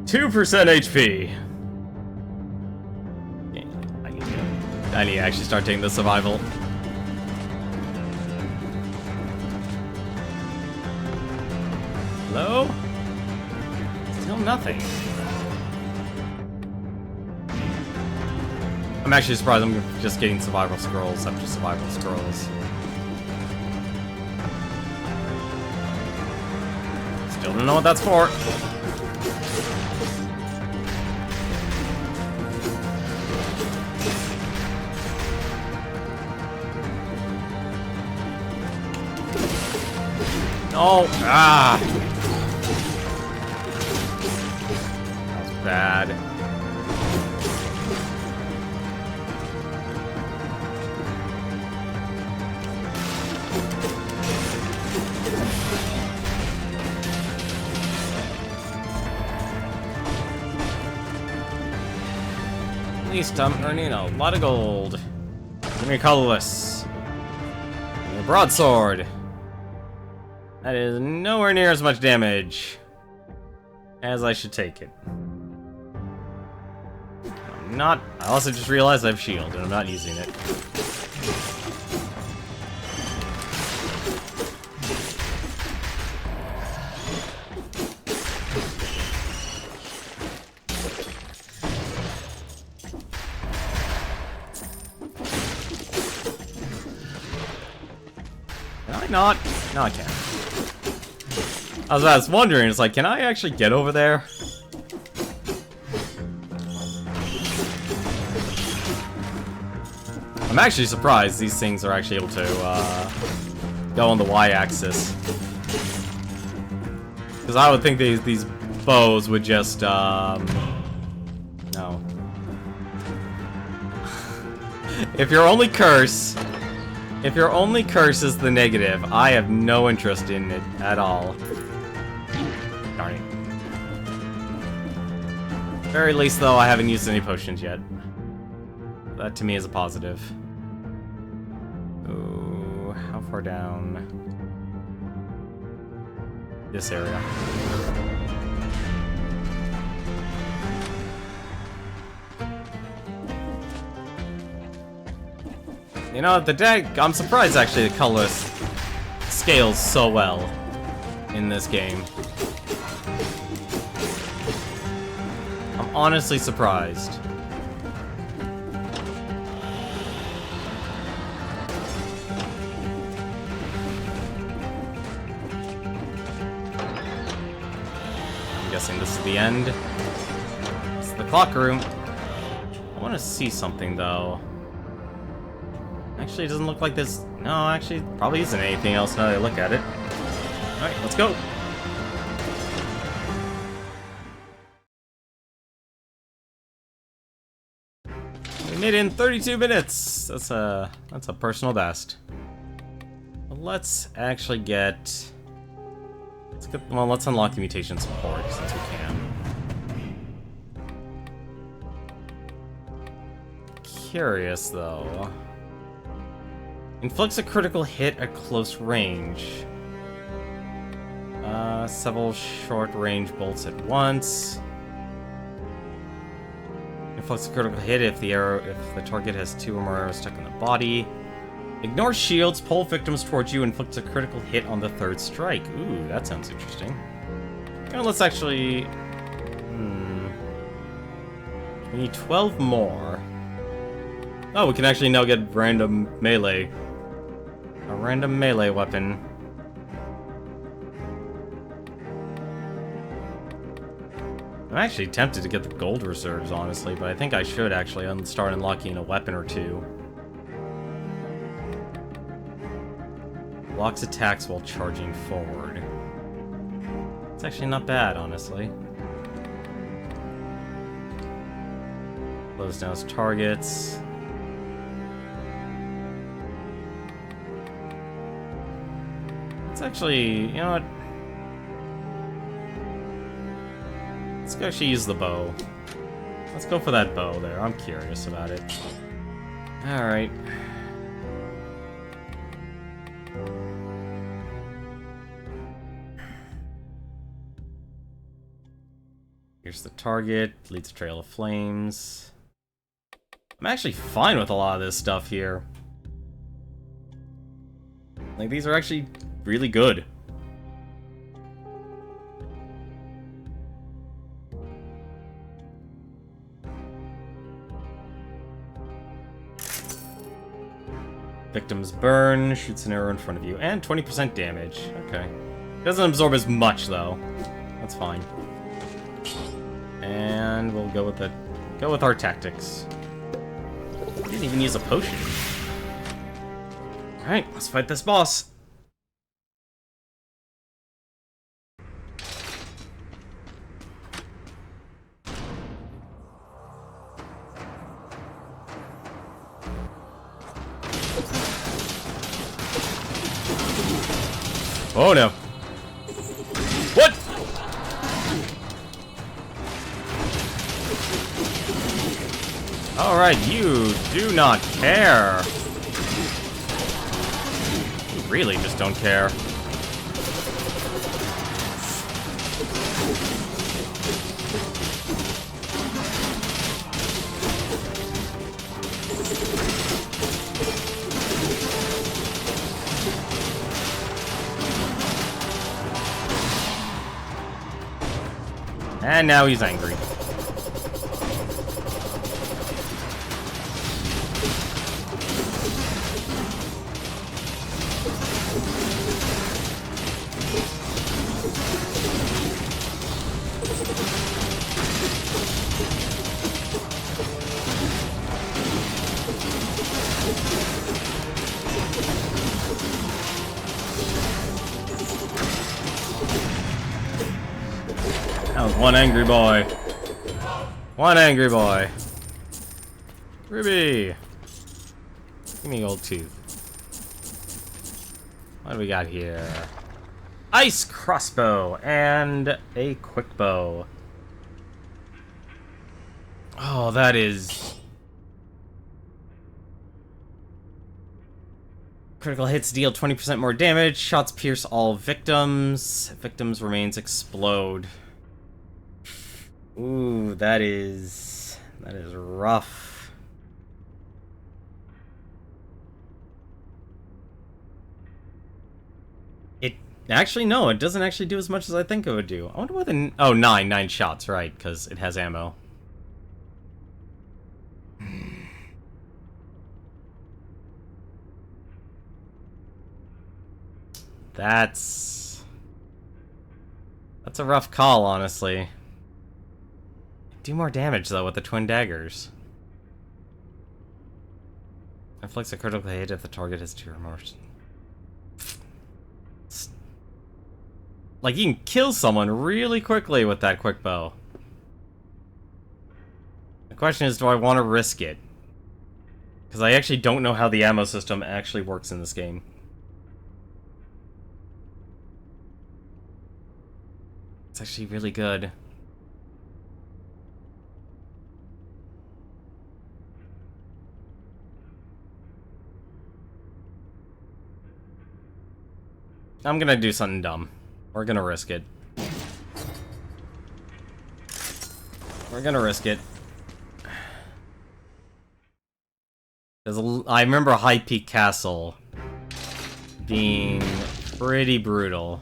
[SPEAKER 1] 2% HP. Yeah, I need to actually start taking the survival. Hello? Still nothing. I'm actually surprised I'm just getting survival scrolls after survival scrolls. Still don't know what that's for. Oh, ah! That was bad. At least I'm earning a lot of gold. Give me a colorless. Give me a broadsword. That is nowhere near as much damage as I should take it. I'm not. I also just realized I have shield and I'm not using it. Can I not? No, I can't. I was wondering, it's like, can I actually get over there? I'm actually surprised these things are actually able to go on the Y-axis. Because I would think these bows would just, no. If your only curse is the negative, I have no interest in it at all. Darn it. Very least, though, I haven't used any potions yet. That, to me, is a positive. Ooh, how far down? This area. You know, the deck, I'm surprised, actually, the colorless scales so well in this game. I'm honestly surprised. I'm guessing this is the end. It's the clock room. I want to see something, though. Actually, it doesn't look like this. No, actually, probably isn't anything else now that I look at it. Alright, let's go. We made it in 32 minutes. That's a personal best. But let's actually get. Let's unlock the mutation support since we can. Curious though. Inflicts a critical hit at close range. Several short-range bolts at once. Inflicts a critical hit if the target has 2 or more arrows stuck in the body. Ignore shields, pull victims towards you, inflicts a critical hit on the 3rd strike. Ooh, that sounds interesting. Let's actually... We need 12 more. Oh, we can actually now get random melee. A random melee weapon. I'm actually tempted to get the gold reserves, honestly, but I think I should actually start unlocking a weapon or two. Blocks attacks while charging forward. It's actually not bad, honestly. Slows down targets. It's actually, you know what? Let's go actually use the bow. Let's go for that bow there. I'm curious about it. Alright. Here's the target. Leads a trail of flames. I'm actually fine with a lot of this stuff here. Like, these are actually really good. Victims burn, shoots an arrow in front of you, and 20% damage. Okay. Doesn't absorb as much, though. That's fine. And we'll go with our tactics. Didn't even use a potion. Alright, let's fight this boss. Oh no. What? Alright, you do not care. You really just don't care. And now he's angry. That was one angry boy. One angry boy. Ruby! Give me gold tooth. What do we got here? Ice crossbow and a quick bow. Oh, that is... Critical hits deal 20% more damage. Shots pierce all victims. Victims' remains explode. Ooh, that is rough. It actually, no, it doesn't actually do as much as I think it would do. I wonder what the... Oh, nine shots, right, because it has ammo. That's a rough call, honestly. Do more damage, though, with the twin daggers. Inflicts a critical hit if the target has 2 or more. Like, you can kill someone really quickly with that quick bow. The question is, do I want to risk it? Because I actually don't know how the ammo system actually works in this game. It's actually really good. I'm gonna do something dumb. We're gonna risk it. We're gonna risk it. I remember High Peak Castle being pretty brutal.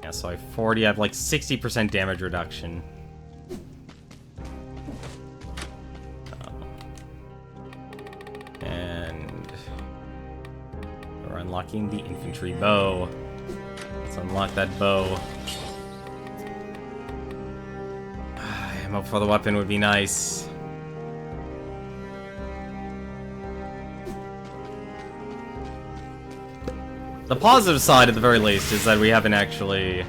[SPEAKER 1] Yeah, so I have 40, I have like 60% damage reduction. And we're unlocking the infantry bow. Let's Let's unlock that bow. Ammo for the weapon would be nice. The positive side, at the very least, is that we haven't actually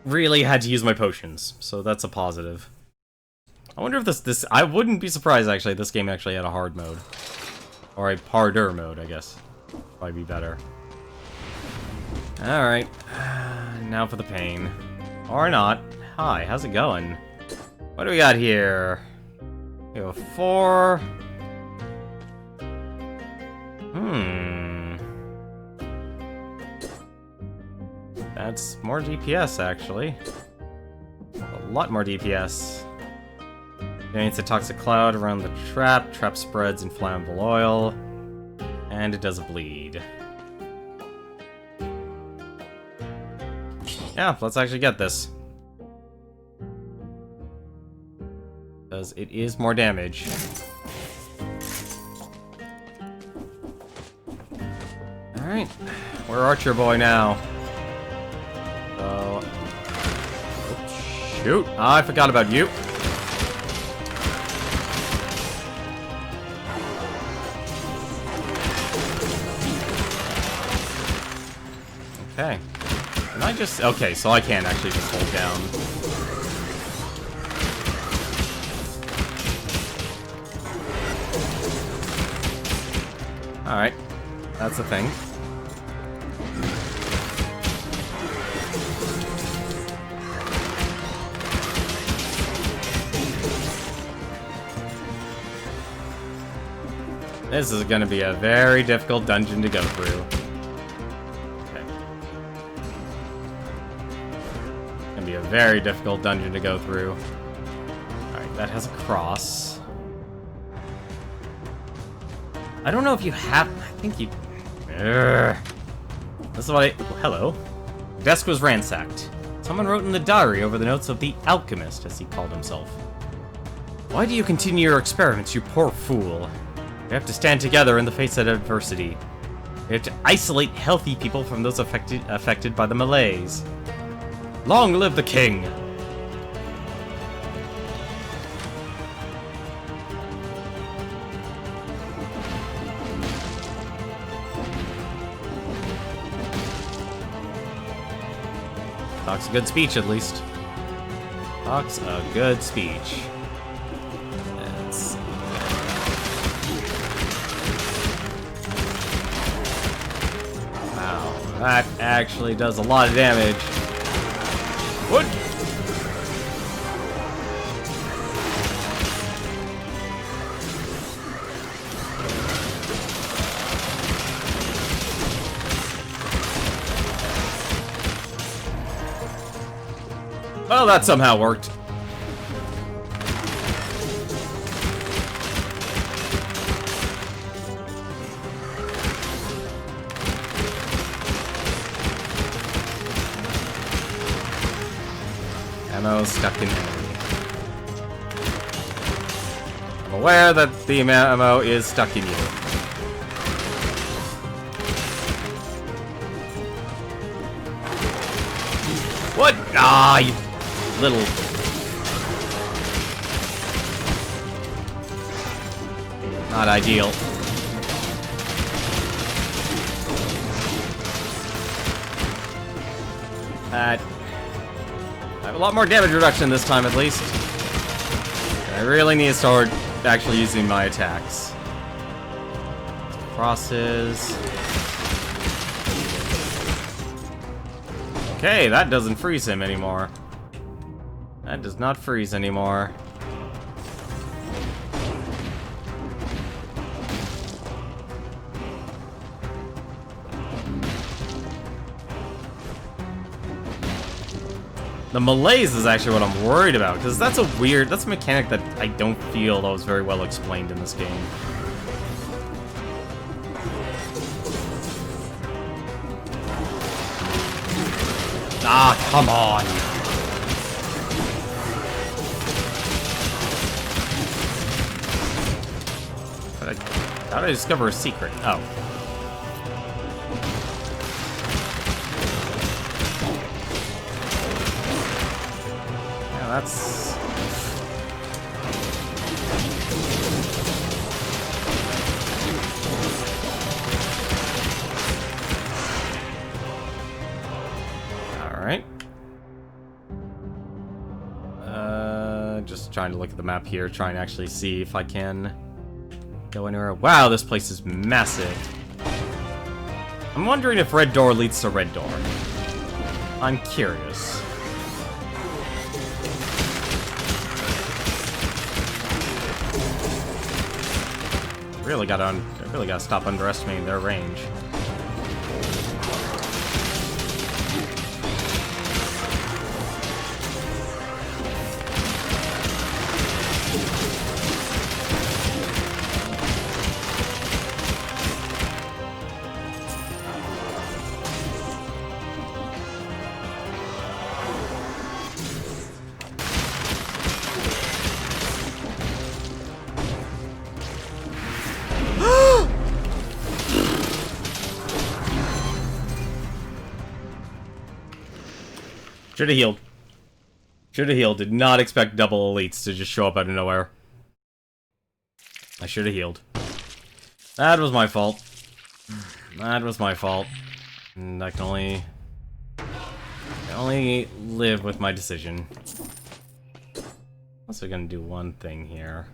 [SPEAKER 1] really had to use my potions, so that's a positive. I wonder if this I wouldn't be surprised, actually, if this game actually had a hard mode. Or a harder mode, I guess. Probably be better. Alright. Now for the pain. Or not. Hi, how's it going? What do we got here? We have a 4. That's more DPS, actually. A lot more DPS. Generates a toxic cloud around the trap. Trap spreads inflammable oil. And it does a bleed. Yeah, let's actually get this. Because it is more damage. Alright. We're Archer Boy now. So... shoot! I forgot about you. Okay. Can I just... okay, so I can't actually just hold down. Alright. That's the thing. This is gonna be a very difficult dungeon to go through. Be a very difficult dungeon to go through. Alright, that has a cross. I don't know if you have... I think you... Urgh. This is what I... hello. The desk was ransacked. Someone wrote in the diary over the notes of the alchemist, as he called himself. Why do you continue your experiments, you poor fool? We have to stand together in the face of adversity. We have to isolate healthy people from those affected by the malaise. Long live the king! Talks a good speech, at least. Talks a good speech. Let's... wow, that actually does a lot of damage. What? Well, that somehow worked. Ammo stuck in enemy. I'm aware that the ammo is stuck in you. What? Ah, you little... not ideal. I have a lot more damage reduction this time, at least. And I really need to start actually using my attacks. Crosses. Okay, that doesn't freeze him anymore. That does not freeze anymore. The malaise is actually what I'm worried about, because that's a mechanic that I don't feel that was very well explained in this game. Ah, come on! How did I discover a secret? Oh. that's... Alright. Just trying to look at the map here, trying to actually see if I can go anywhere. Wow, this place is massive. I'm wondering if red door leads to red door. I'm curious. Really gotta stop underestimating their range. Should have healed. Should have healed. Did not expect double elites to just show up out of nowhere. I should have healed. That was my fault. That was my fault. And I can only live with my decision. Also gonna do one thing here.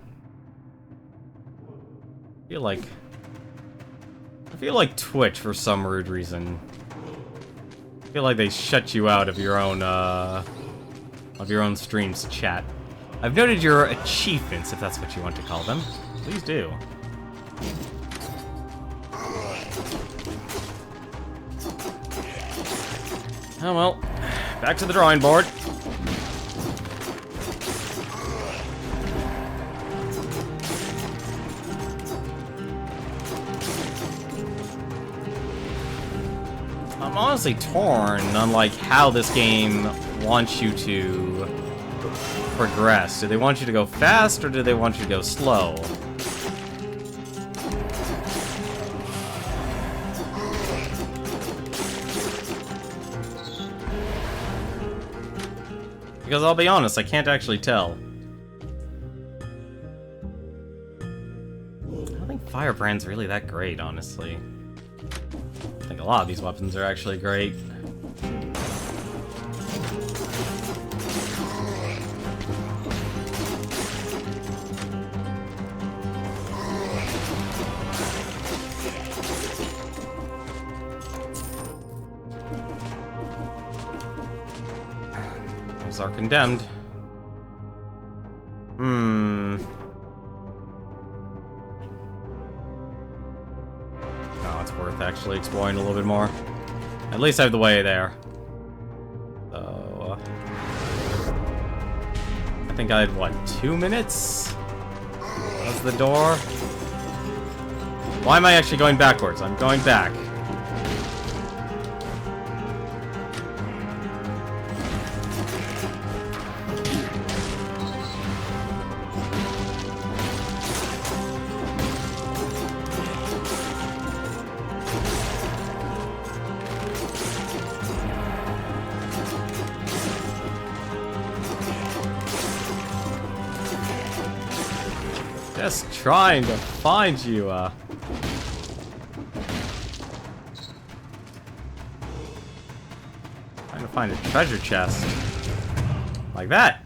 [SPEAKER 1] I feel like Twitch, for some rude reason, I feel like they shut you out of your own stream's chat. I've noted your achievements, if that's what you want to call them. Please do. Oh well, back to the drawing board. I'm honestly torn on like how this game wants you to progress. Do they want you to go fast or do they want you to go slow? Because I'll be honest, I can't actually tell. I don't think Firebrand's really that great, honestly. I think a lot of these weapons are actually great. Those are condemned. Actually exploring a little bit more. At least I have the way there. So I think I had, what, 2 minutes? That's the door. Why am I actually going backwards? I'm going back. Just trying to find you, Trying to find a treasure chest. Like that.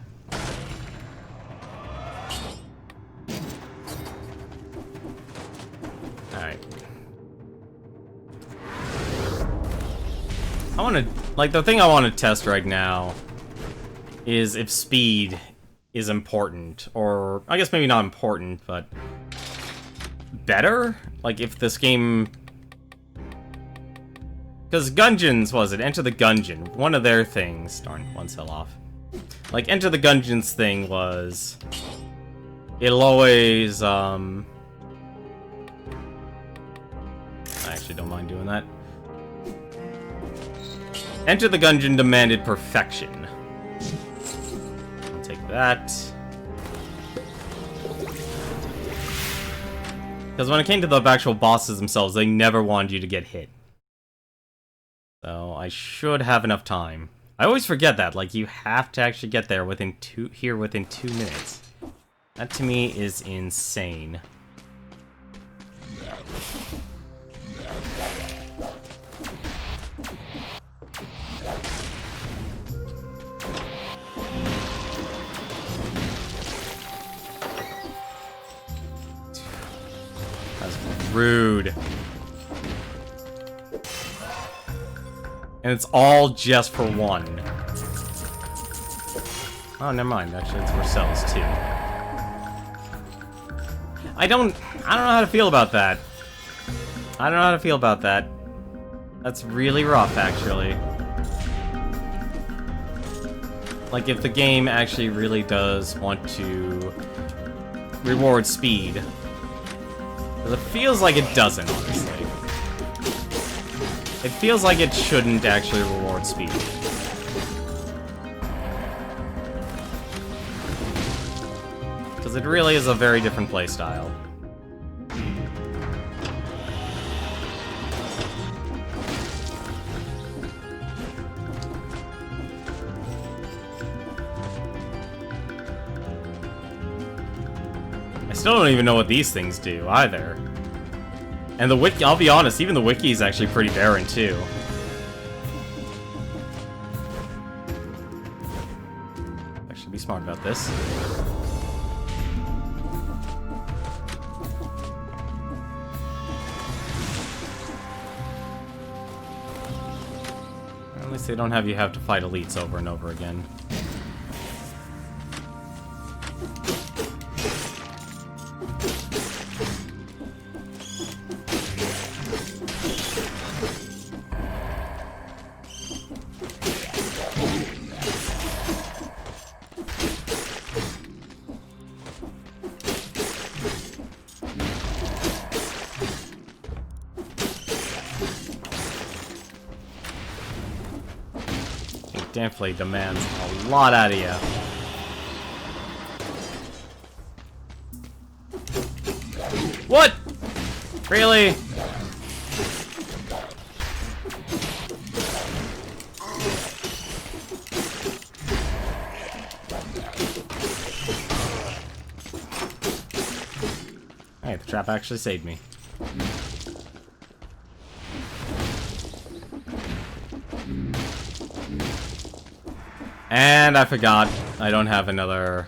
[SPEAKER 1] Alright. I wanna, like, the thing I want to test right now is if speed is important, or I guess maybe not important, but better? Like if this game, because Gungeons, was it? Enter the Gungeon. One of their things, darn, one cell off. Like Enter the Gungeon's thing was, it'll always, I actually don't mind doing that. Enter the Gungeon demanded perfection. That. Because when it came to the actual bosses themselves, they never wanted you to get hit. So I should have enough time. I always forget that. Like, you have to actually get there within within 2 minutes. That to me is insane. That's rude. And it's all just for one. Oh, never mind. Actually, it's for cells too. I don't know how to feel about that. I don't know how to feel about that. That's really rough, actually. Like, if the game actually really does want to reward speed. Because it feels like it doesn't, honestly. It feels like it shouldn't actually reward speed. Because it really is a very different playstyle. I still don't even know what these things do, either. And the wiki, I'll be honest, even the wiki is actually pretty barren, too. I should be smart about this. At least they don't have to fight elites over and over again. Definitely demands a lot out of you. What? Really? Hey, the trap actually saved me. And I forgot, I don't have another...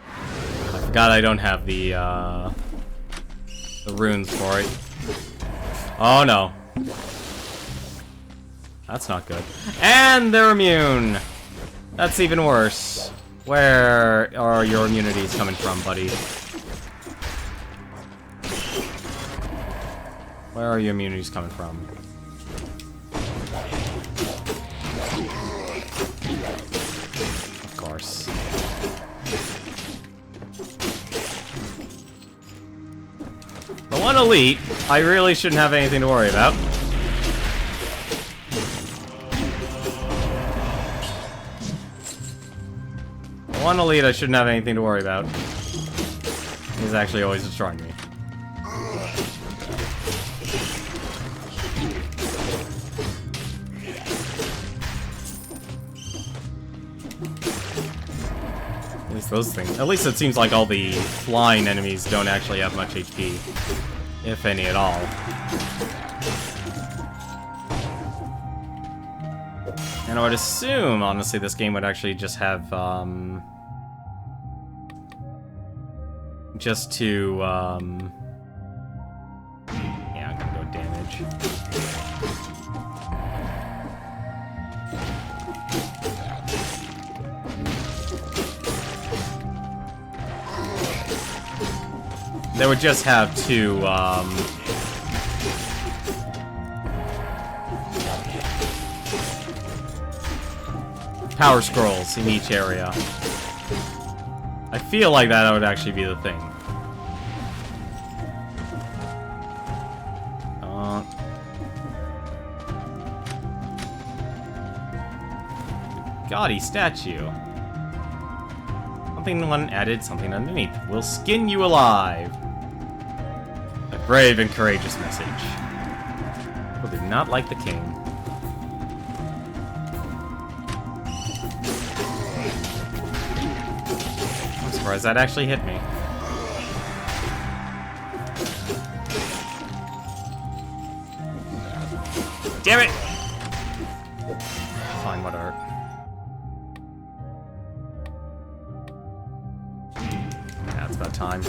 [SPEAKER 1] I forgot I don't have the runes for it. Oh no. That's not good. And they're immune! That's even worse. Where are your immunities coming from, buddy? Where are your immunities coming from? Of course. The one elite, I really shouldn't have anything to worry about. The one elite I shouldn't have anything to worry about. He's actually always destroying me. Those things. At least it seems like all the flying enemies don't actually have much HP. If any at all. And I would assume, honestly, this game would actually just have, just to, yeah, I'm gonna go damage. They would just have two, power scrolls in each area. I feel like that would actually be the thing. Gaudy statue. Something one added, something underneath. We'll skin you alive. A brave and courageous message. People do not like the king. I'm surprised that actually hit me. Damn it! Fine, whatever. Yeah, it's about time.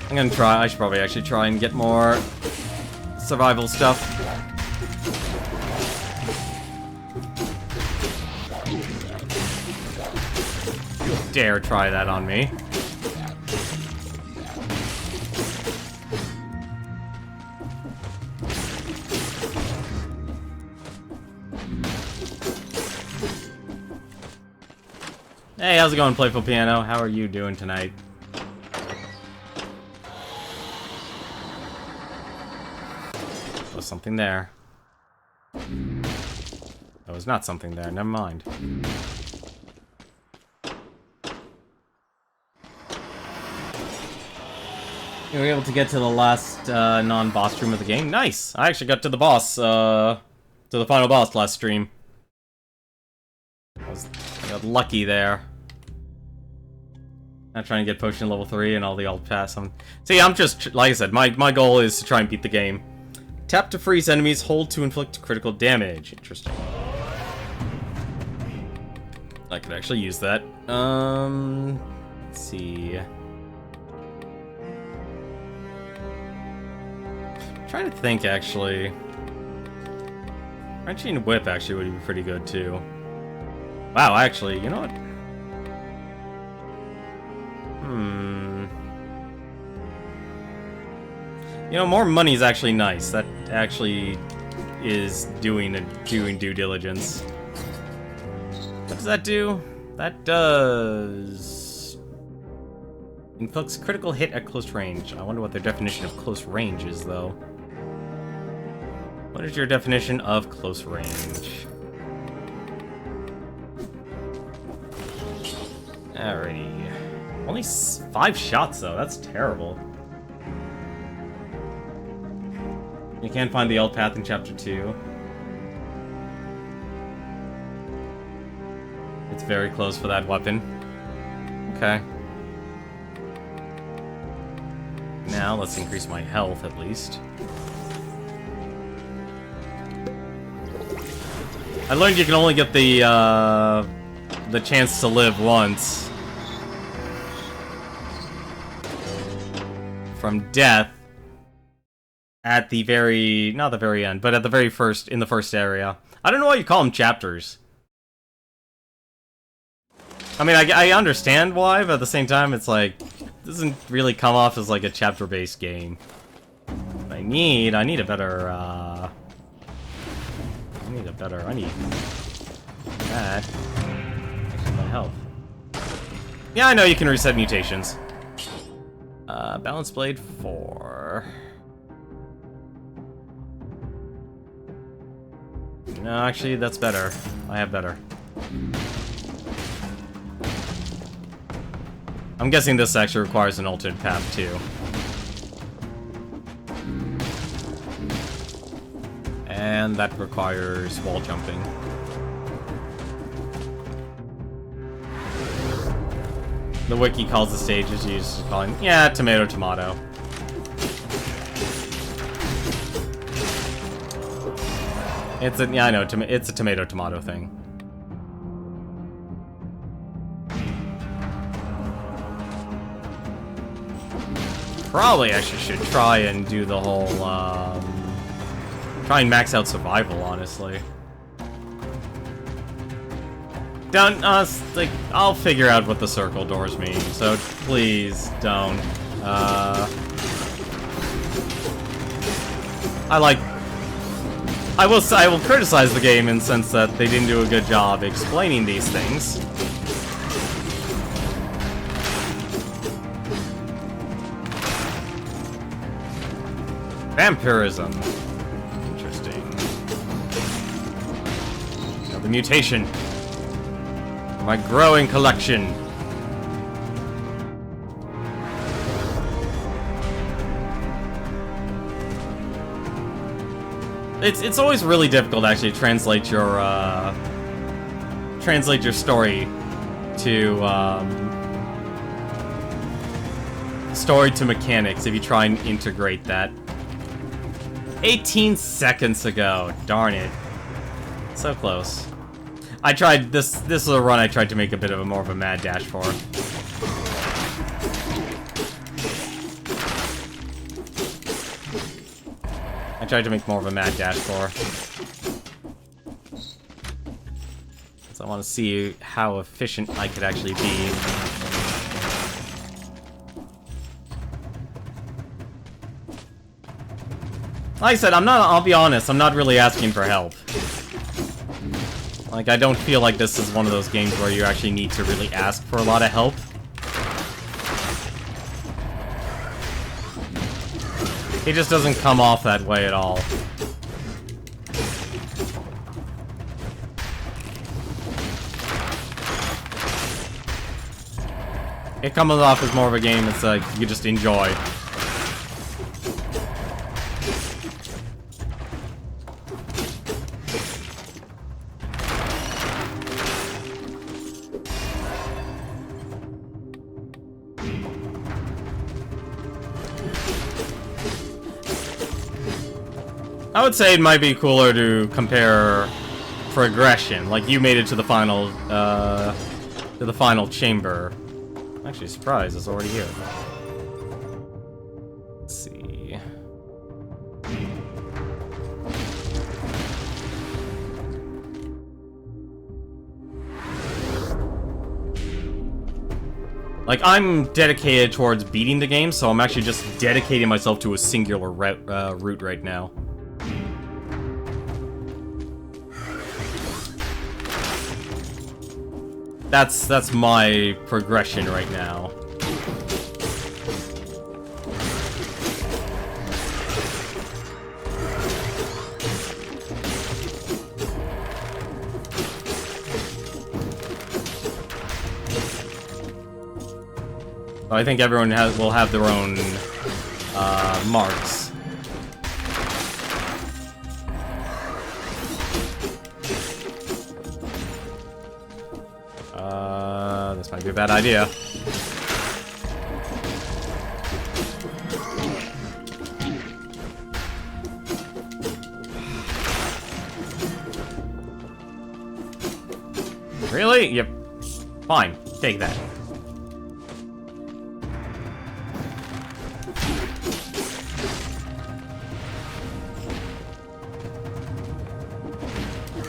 [SPEAKER 1] I'm gonna try. I should probably actually try and get more survival stuff. You dare try that on me. Hey, how's it going, Playful Piano? How are you doing tonight? Was something there. There was not something there, never mind. You were able to get to the last non-boss room of the game? Nice! I actually got to the boss, to the final boss last stream. I got lucky there. Not trying to get potion level 3 and all the alt pass. See, I'm just, like I said, my goal is to try and beat the game. Tap to freeze enemies, hold to inflict critical damage. Interesting. I could actually use that. Let's see. I'm trying to think, actually. Wrenching Whip actually would be pretty good, too. Wow, actually, you know what? You know, more money is actually nice. That actually is doing due diligence. What does that do? That does... inflicts critical hit at close range. I wonder what their definition of close range is, though. What is your definition of close range? Alrighty. Only 5 shots, though. That's terrible. You can't find the alt path in Chapter 2. It's very close for that weapon. Okay. Now, let's increase my health, at least. I learned you can only get the chance to live once. From death. At the very... not the very end, but at the very first... in the first area. I don't know why you call them chapters. I mean, I understand why, but at the same time, it's like... it doesn't really come off as like a chapter-based game. I need a better, I need that. Actually, my health. Yeah, I know you can reset mutations. Balance Blade 4. No, actually, that's better. I have better. I'm guessing this actually requires an alternate path, too. And that requires wall jumping. The wiki calls the stages used calling, yeah, tomato, tomato. It's a, yeah, I know, it's a tomato, tomato thing. Probably actually should try and do the whole, try and max out survival, honestly. Don't, like, I'll figure out what the circle doors mean, so please don't. I will criticize the game in the sense that they didn't do a good job explaining these things. Vampirism. Interesting. Now the mutation. My growing collection. It's always really difficult to actually translate your story to mechanics if you try and integrate that. 18 seconds ago, darn it. So close. I tried this is a run I tried to make a bit of a more of a mad dash for. I tried to make more of a mad dash for. So I want to see how efficient I could actually be. Like I said, I'll be honest, I'm not really asking for help. Like, I don't feel like this is one of those games where you actually need to really ask for a lot of help. It just doesn't come off that way at all. It comes off as more of a game that's like, you just enjoy. I would say it might be cooler to compare progression. Like, you made it to the final chamber. I'm actually surprised it's already here. Let's see. Like, I'm dedicated towards beating the game, so I'm actually just dedicating myself to a singular route right now. That's my progression right now. I think everyone will have their own marks. This might be a bad idea. Really? Yep. Fine. Take that.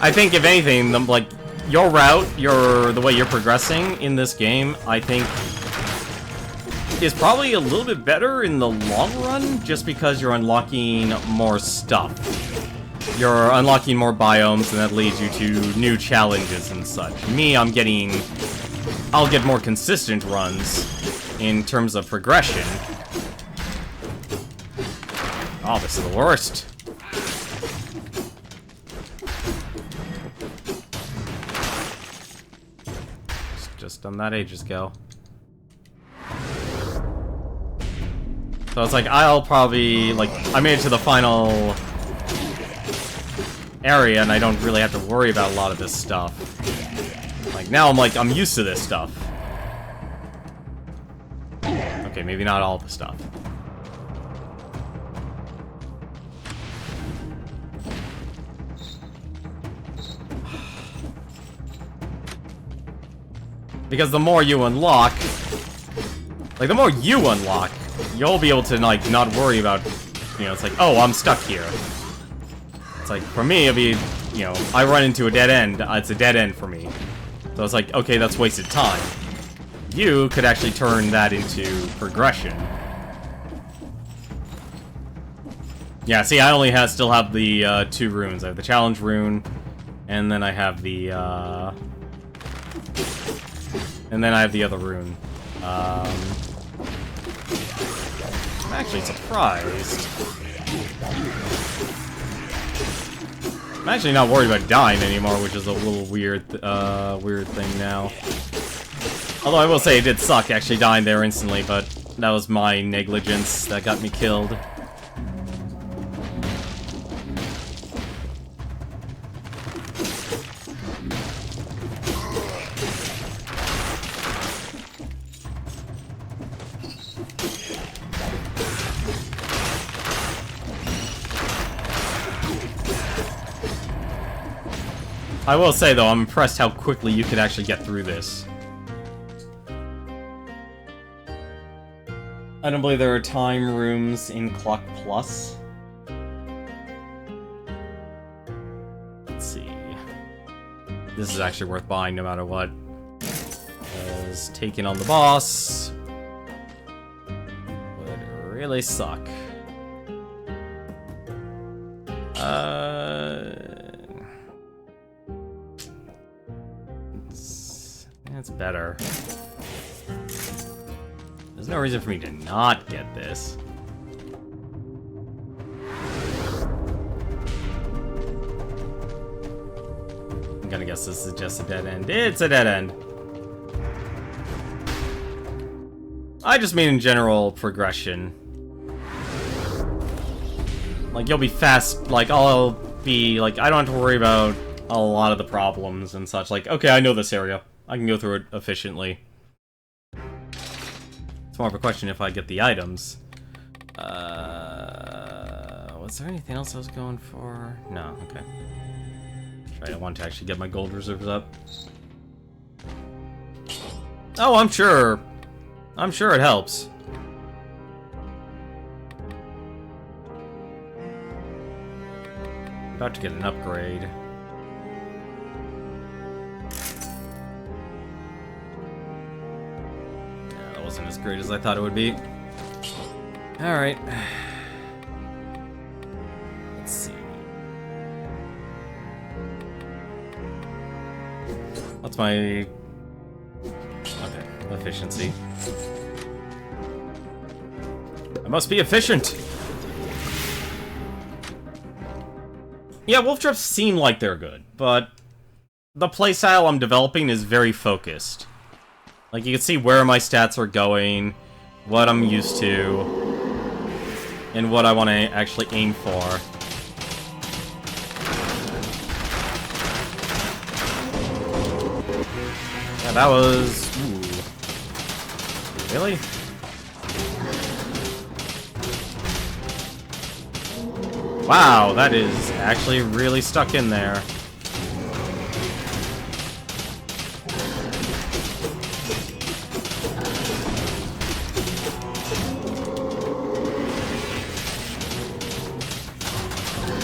[SPEAKER 1] I think, if anything, like, your route, the way you're progressing in this game, I think, is probably a little bit better in the long run, just because you're unlocking more stuff. You're unlocking more biomes, and that leads you to new challenges and such. Me, I'll get more consistent runs in terms of progression. Oh, this is the worst. Just done that ages ago. So it's like, I'll probably, like, I made it to the final area and I don't really have to worry about a lot of this stuff. Like, now I'm used to this stuff. Okay, maybe not all the stuff. Because the more you unlock, you'll be able to, like, not worry about, you know, it's like, oh, I'm stuck here. It's like, for me, it'll be, you know, I run into a dead end, it's a dead end for me. So it's like, okay, that's wasted time. You could actually turn that into progression. Yeah, see, I only still have the 2 runes. I have the challenge rune, and then I have the, and then I have the other rune. I'm actually surprised. I'm actually not worried about dying anymore, which is a little weird thing now. Although I will say it did suck actually dying there instantly, but that was my negligence that got me killed. I will say, though, I'm impressed how quickly you could actually get through this. I don't believe there are time rooms in Clock Plus. Let's see. This is actually worth buying no matter what. Because taking on the boss would really suck. It's better. There's no reason for me to not get this. I'm gonna guess this is just a dead end. It's a dead end. I just mean in general progression. Like, you'll be fast, like, I'll be, like, I don't have to worry about a lot of the problems and such. Like, okay, I know this area. I can go through it efficiently. It's more of a question if I get the items. Was there anything else I was going for? No, okay. Right, I want to actually get my gold reserves up. Oh, I'm sure. I'm sure it helps. About to get an upgrade. Yeah, that wasn't as great as I thought it would be. Alright. Let's see. What's my... Okay, efficiency. I must be efficient! Yeah, wolf traps seem like they're good, but the playstyle I'm developing is very focused. Like, you can see where my stats are going, what I'm used to, and what I want to actually aim for. Yeah, that was... Ooh. Really? Wow, that is actually really stuck in there.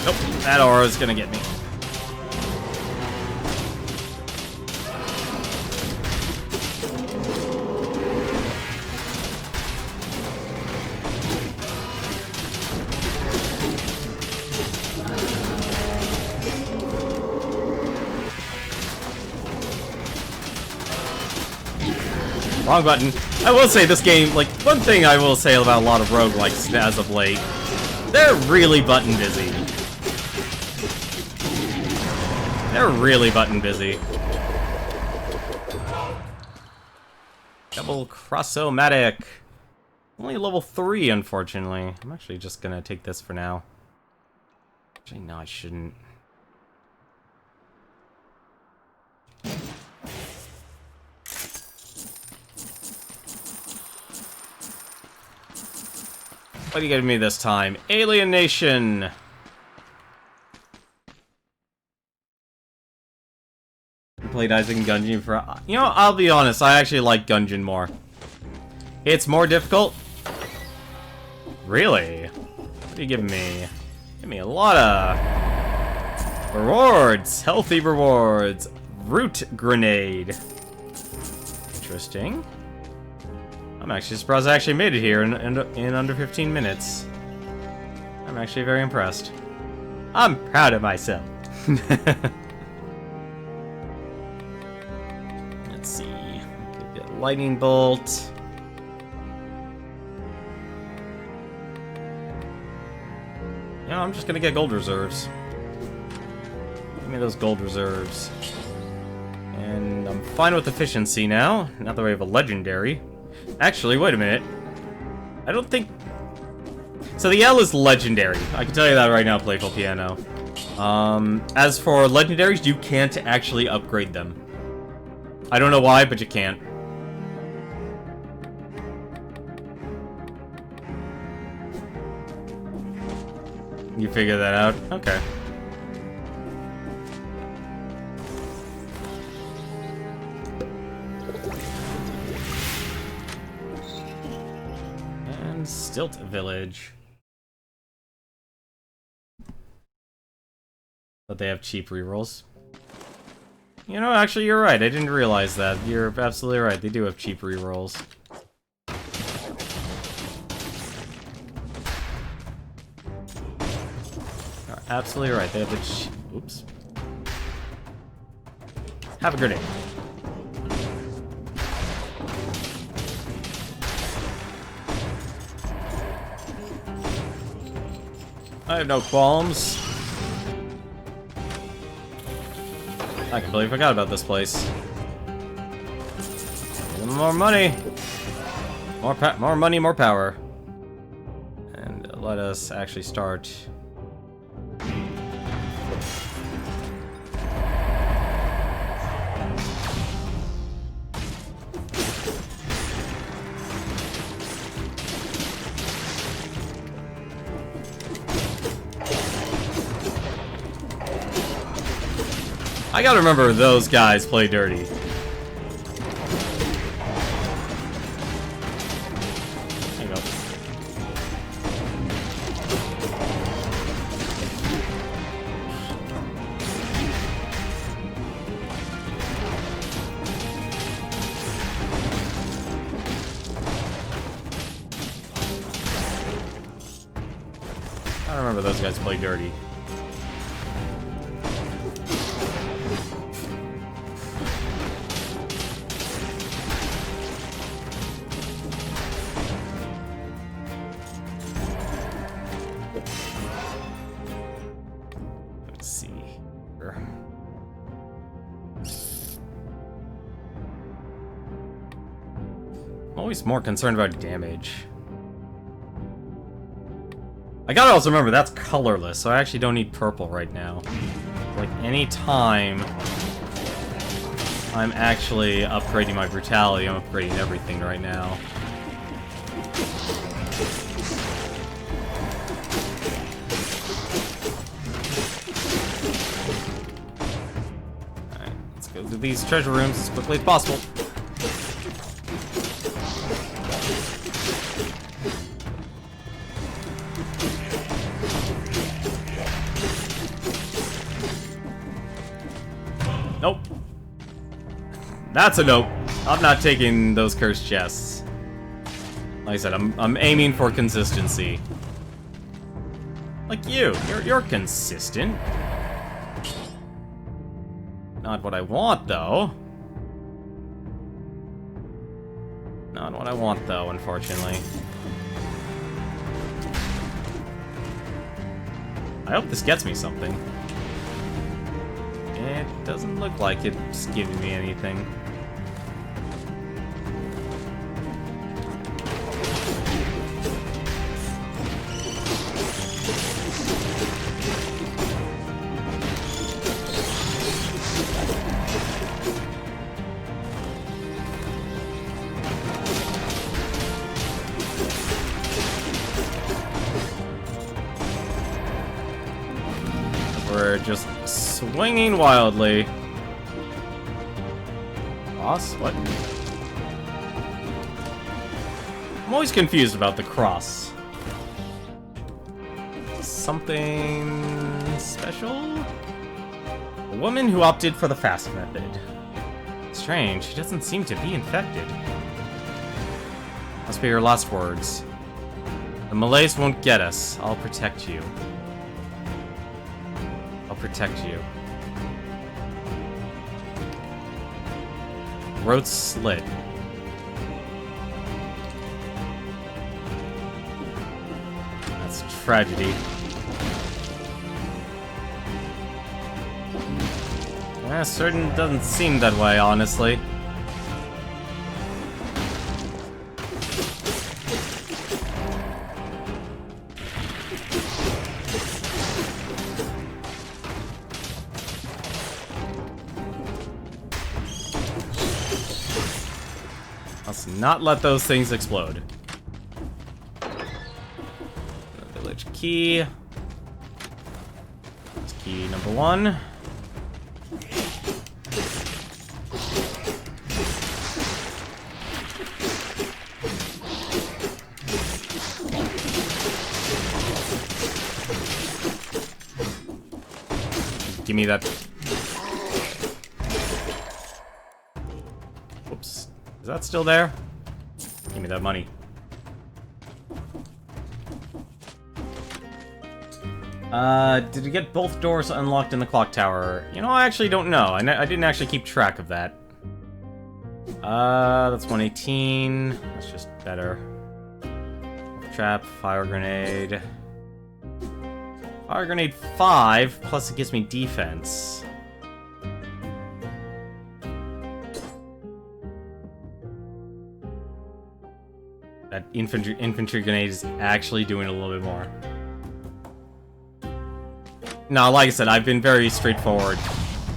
[SPEAKER 1] Nope, that aura is gonna get me. Wrong button. I will say this game, like, one thing I will say about a lot of roguelikes as of late, they're really button busy. They're really button busy. Double Cross-O-Matic. Only level 3, unfortunately. I'm actually just gonna take this for now. Actually, no, I shouldn't. What are you giving me this time? Alienation! You played Isaac and Gungeon for... You know, I'll be honest, I actually like Gungeon more. It's more difficult? Really? What are you giving me? Give me a lot of... rewards! Healthy rewards! Root Grenade. Interesting. I'm actually surprised I actually made it here in under 15 minutes. I'm actually very impressed. I'm proud of myself. Let's see. Get lightning bolt. You know, I'm just gonna get gold reserves. Give me those gold reserves. And I'm fine with efficiency now. Not that we have a legendary. Actually, wait a minute. I don't think... So the L is legendary. I can tell you that right now, Playful Piano. As for legendaries, you can't actually upgrade them. I don't know why, but you can't. You figure that out? Okay. Stilt Village. But they have cheap rerolls. You know, actually, you're right. I didn't realize that. You're absolutely right. They do have cheap rerolls. You're absolutely right. They have a cheap... Oops. Have a grenade. I have no qualms. I completely forgot about this place. More money! More money, more power. And let us actually start... I gotta remember those guys play dirty. There you go. I remember those guys play dirty. Always more concerned about damage. I gotta also remember that's colorless, so I actually don't need purple right now. Like any time I'm actually upgrading my brutality, I'm upgrading everything right now. Alright, let's go through these treasure rooms as quickly as possible. Nope. That's a nope. I'm not taking those cursed chests. Like I said, I'm aiming for consistency. Like you're consistent. Not what I want, though. Not what I want, though, unfortunately. I hope this gets me something. It doesn't look like it's giving me anything. We're just swinging wildly. Cross? What? I'm always confused about the cross. Something special? A woman who opted for the fast method. Strange, she doesn't seem to be infected. Must be her last words. The Malays won't get us. I'll protect you. Protect you. Throat slit. That's tragedy. Certain doesn't seem that way, honestly. Let's not let those things explode. The village key. That's key number 1. give me that. Whoops. Is that still there? Give me that money. Did you get both doors unlocked in the clock tower? You know, I actually don't know. I didn't actually keep track of that. That's 118. That's just better. Trap, fire grenade. Fire grenade 5, plus it gives me defense. That infantry grenade is actually doing a little bit more. Now, like I said, I've been very straightforward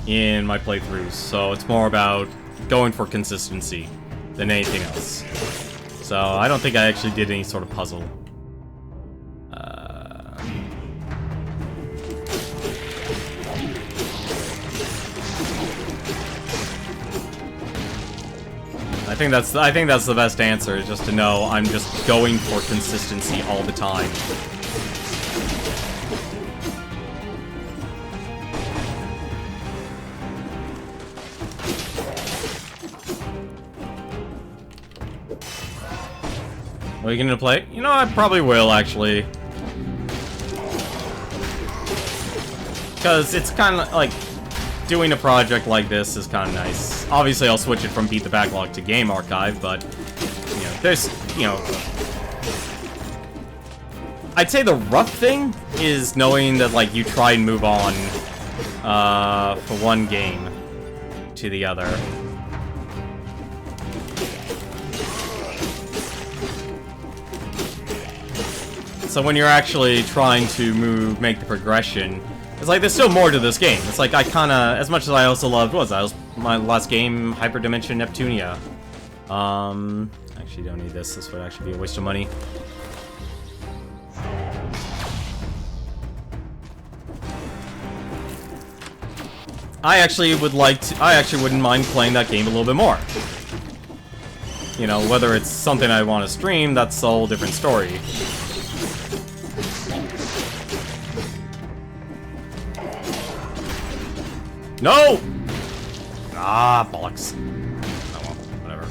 [SPEAKER 1] in my playthroughs, so it's more about going for consistency than anything else. So, I don't think I actually did any sort of puzzle. I think that's the best answer, is just to know I'm just going for consistency all the time. Are you gonna play? You know, I probably will, actually. Because it's kind of like, doing a project like this is kind of nice. Obviously, I'll switch it from Beat the Backlog to Game Archive, but, you know, there's, you know... I'd say the rough thing is knowing that, like, you try and move on, for one game to the other. So when you're actually trying to make the progression, it's like there's still more to this game. It's like I kind of, as much as I also loved, my last game, Hyperdimension Neptunia. Actually don't need this. This would actually be a waste of money. I actually wouldn't mind playing that game a little bit more. You know, whether it's something I want to stream, that's a whole different story. No! Ah, bollocks. Oh well, whatever.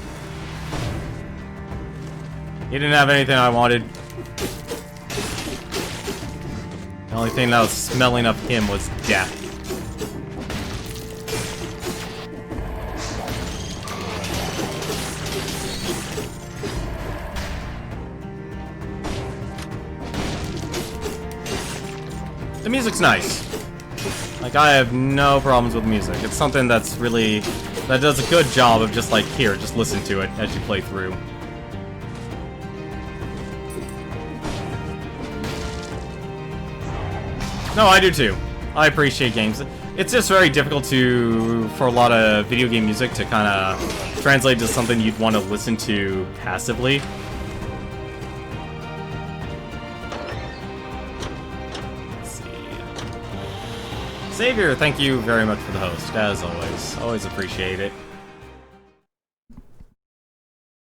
[SPEAKER 1] He didn't have anything I wanted. The only thing that was smelling of him was death. The music's nice. Like, I have no problems with music. It's something that's really... that does a good job of just like, here, just listen to it as you play through. No, I do too. I appreciate games. It's just very difficult for a lot of video game music to kind of translate to something you'd want to listen to passively. Xavier, thank you very much for the host, as always. Always appreciate it.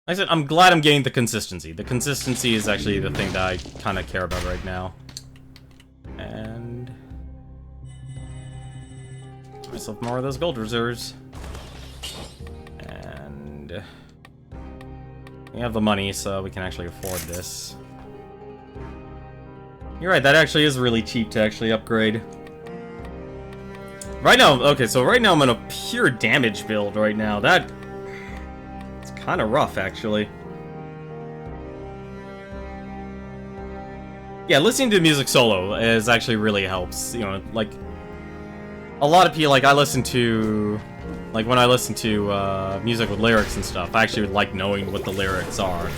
[SPEAKER 1] Like I said, I'm glad I'm getting the consistency. The consistency is actually the thing that I kind of care about right now. And... get myself more of those gold reserves. And... we have the money, so we can actually afford this. You're right, that actually is really cheap to actually upgrade. Right now, okay, so right now I'm on a pure damage build right now. It's kind of rough, actually. Yeah, listening to music solo is actually really helps. You know, like, a lot of people, like, I listen to, like, when I listen to music with lyrics and stuff, I actually like knowing what the lyrics are.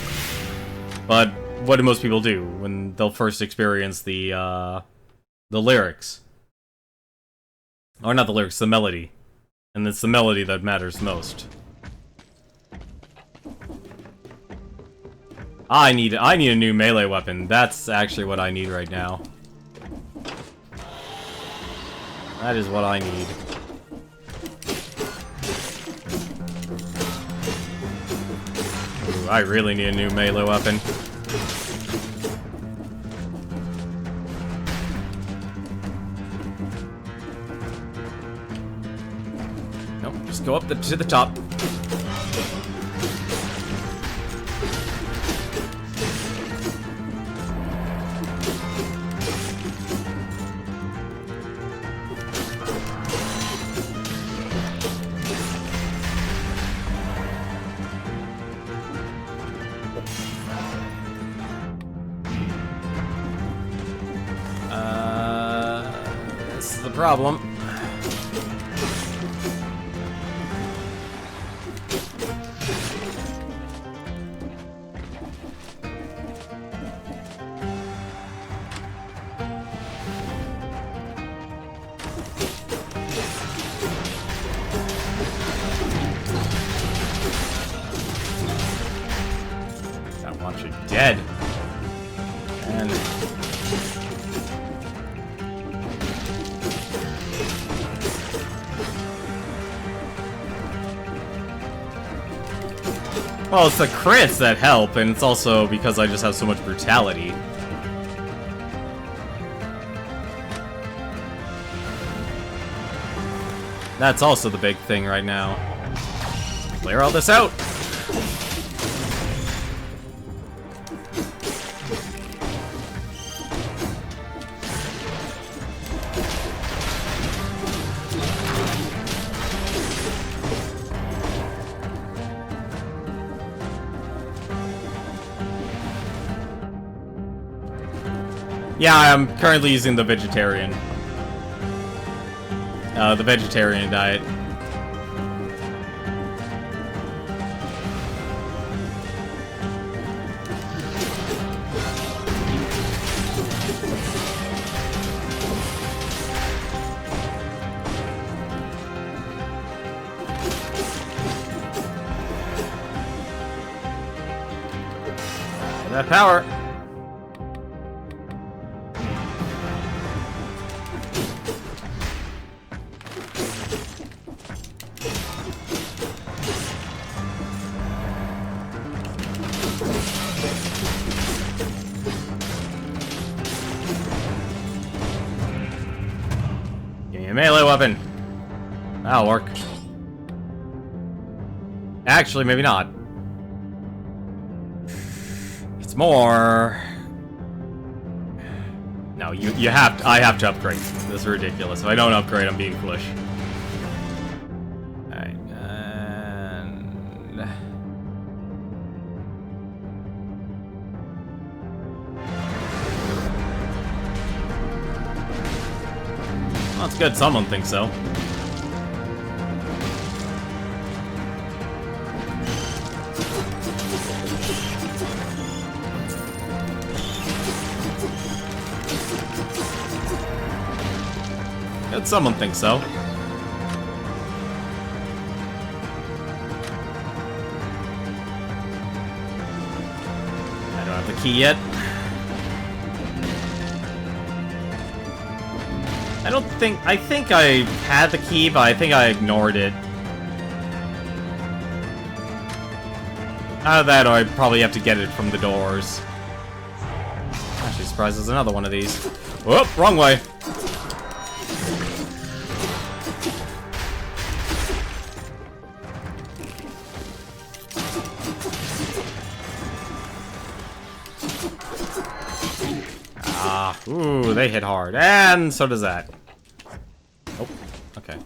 [SPEAKER 1] But what do most people do when they'll first experience the lyrics? Or not the lyrics, the melody. And it's the melody that matters most. I need a new melee weapon. That's actually what I need right now. That is what I need. Ooh, I really need a new melee weapon. Just go up to the top. This is the problem. I want you dead. And well, it's the crits that help, and it's also because I just have so much brutality. That's also the big thing right now. Clear all this out! Yeah, I'm currently using the vegetarian. The vegetarian diet. That power. Give me a melee weapon. That'll work. Actually, maybe not. It's more. No, you have to. I have to upgrade. This is ridiculous. If I don't upgrade, I'm being foolish. All right, and well, it's good. Someone thinks so. Good, someone thinks so. I don't have the key yet. I think I had the key, but I think I ignored it. Either that, or I'd probably have to get it from the doors. Actually, surprised there's another one of these. Whoop, wrong way. Ooh, they hit hard. And so does that. Oh, okay.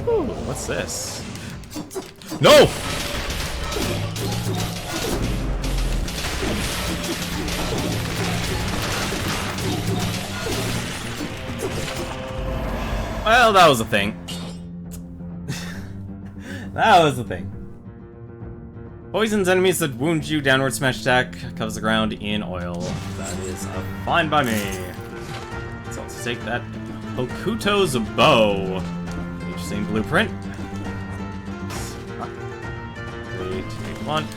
[SPEAKER 1] Ooh, what's this? No! Well, that was a thing. That was the thing. Poisons enemies that wound you. Downward smash attack covers the ground in oil. That is fine by me. Let's also take that Hokuto's bow. Interesting blueprint. 3, 2, 1.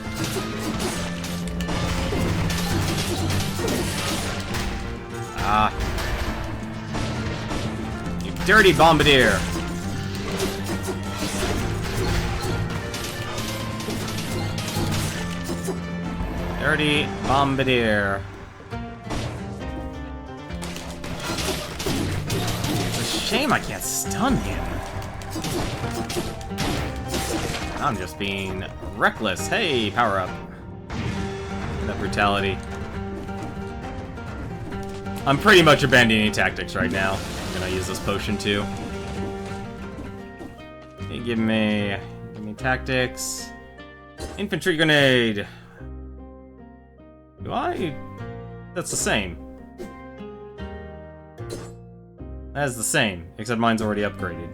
[SPEAKER 1] Ah. You dirty bombardier. Dirty bombardier. Shame I can't stun him. I'm just being reckless. Hey, power up. That brutality. I'm pretty much abandoning tactics right now. I'm gonna use this potion too. Okay, give me tactics. Infantry grenade. Do I? That's the same. That is the same, except mine's already upgraded.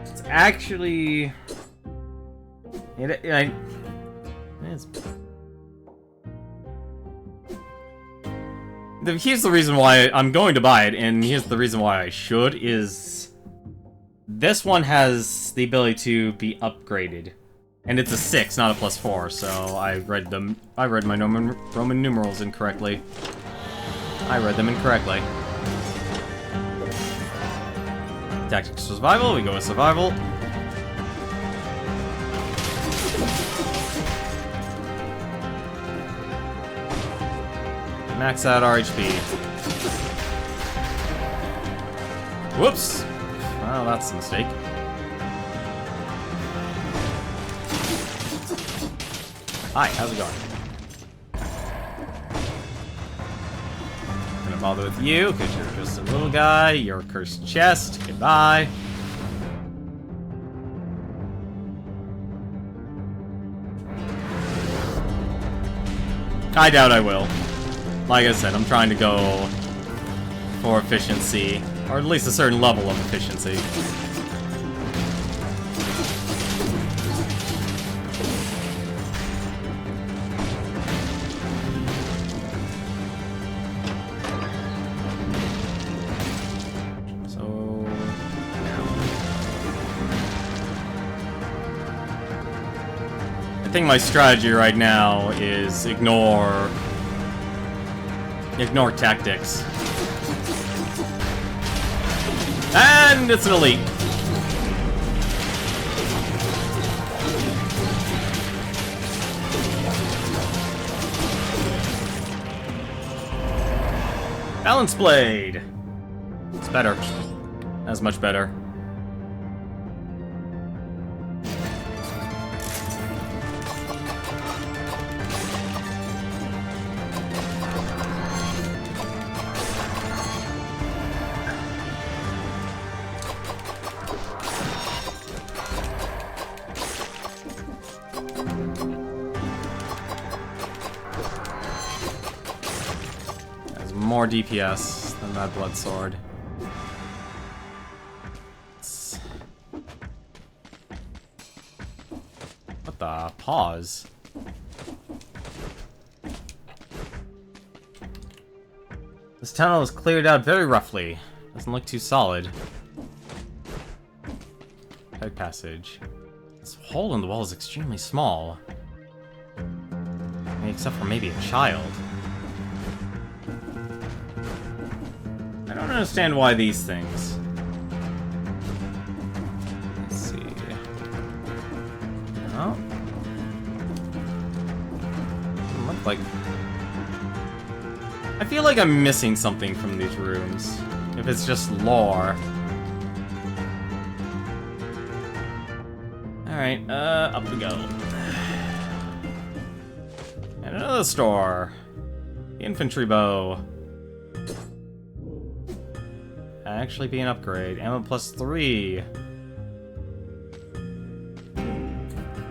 [SPEAKER 1] It's actually... Here's the reason why I'm going to buy it, and here's the reason why I should, is... This one has the ability to be upgraded. And it's a 6, not a +4, so I read my Roman numerals incorrectly. I read them incorrectly. Tactics survival, we go with survival. Max out our HP. Whoops! Well, that's a mistake. Hi, how's it going? Gonna bother with you, because you're just a little guy. You're a cursed chest. Goodbye. I doubt I will. Like I said, I'm trying to go for efficiency, or at least a certain level of efficiency. So... I think my strategy right now is ignore tactics. And it's an elite. Balance blade. It's better. That's much better. More DPS than that blood sword. What the? Pause. This tunnel is cleared out very roughly. Doesn't look too solid. Pipe passage. This hole in the wall is extremely small. I mean, except for maybe a child. I don't understand why these things. Let's see. Oh. Doesn't look like... I feel like I'm missing something from these rooms. If it's just lore. Alright, up we go. And another store. The infantry bow. Actually be an upgrade. Ammo +3.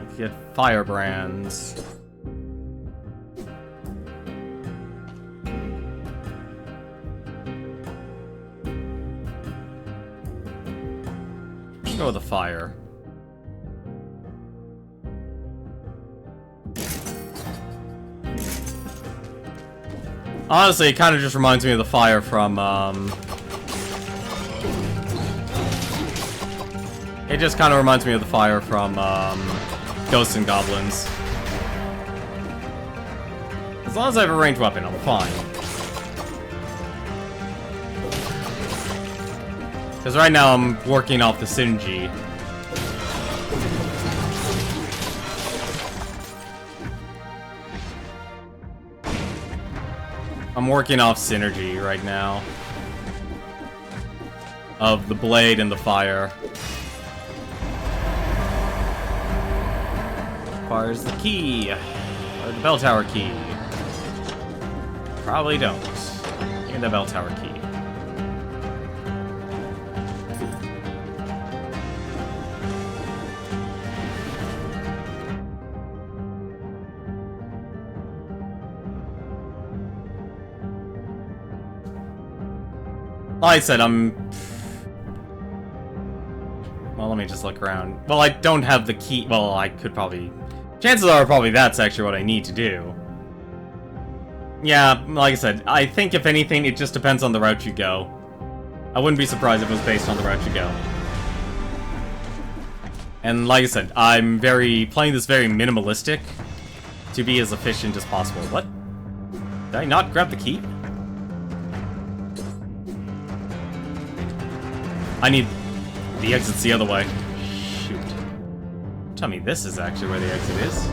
[SPEAKER 1] Let's get firebrands. Let's go with the fire. Honestly, it kind of just reminds me of the fire from, It just kind of reminds me of the fire from, Ghosts and Goblins. As long as I have a ranged weapon, I'm fine. Because right now I'm working off the synergy. I'm working off synergy right now. Of the blade and the fire. Requires the key. Or the bell tower key. Probably don't. Give me the bell tower key. Like I said, well, let me just look around. Well, I don't have the key. Well, I could probably... Chances are probably that's actually what I need to do. Yeah, like I said, I think if anything, it just depends on the route you go. I wouldn't be surprised if it was based on the route you go. And like I said, I'm playing this very minimalistic to be as efficient as possible. What? Did I not grab the key? I need the exit's the other way. Shoot. Tell me this is actually where the exit is.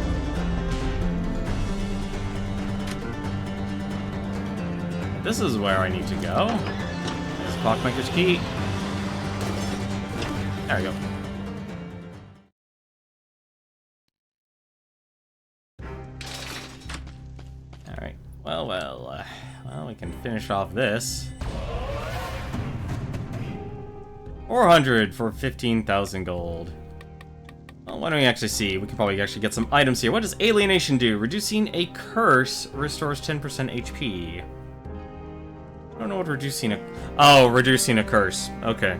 [SPEAKER 1] This is where I need to go. There's Clockmaker's key. There we go. Alright. Well, we can finish off this. 400 for 15,000 gold. Well, why don't we actually see? We can probably actually get some items here. What does Alienation do? Reducing a curse restores 10% HP. I don't know what reducing a... Oh, reducing a curse. Okay.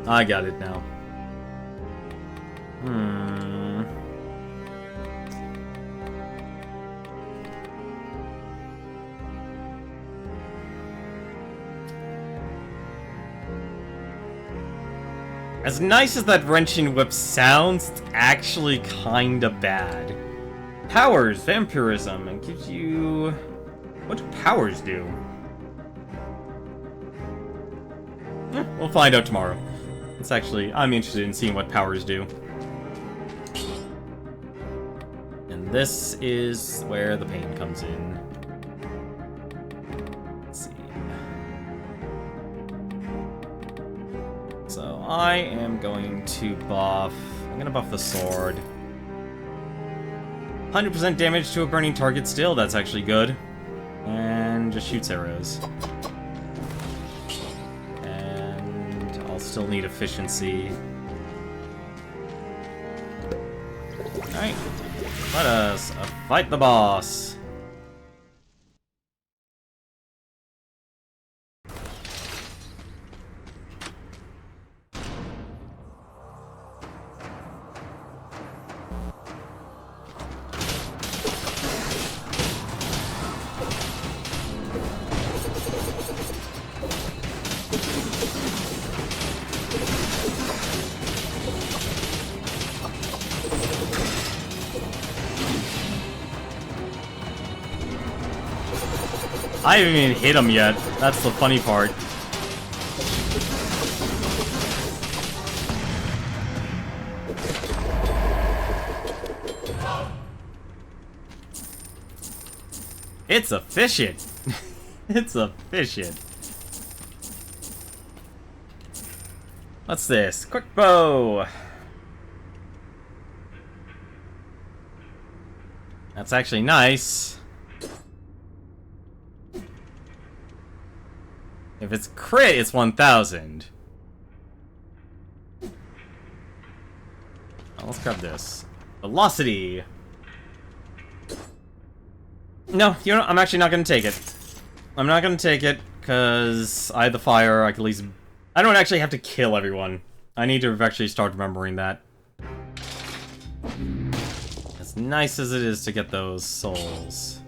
[SPEAKER 1] I got it now. As nice as that wrenching whip sounds, it's actually kinda bad. Powers, vampirism, and gives you... What do powers do? We'll find out tomorrow. It's actually... I'm interested in seeing what powers do. And this is where the pain comes in. Let's see. So I am going to buff... I'm gonna buff the sword. 100% damage to a burning target still, that's actually good. And just shoots arrows. And I'll still need efficiency. Alright, let us fight the boss. I haven't even hit him yet. That's the funny part. It's efficient. It's efficient. What's this? Quick bow. That's actually nice. If it's crit, it's 1,000. Oh, let's grab this. Velocity. No, you know, I'm actually not going to take it. I'm not going to take it, because I have the fire, I can at least... I don't actually have to kill everyone. I need to actually start remembering that. As nice as it is to get those souls.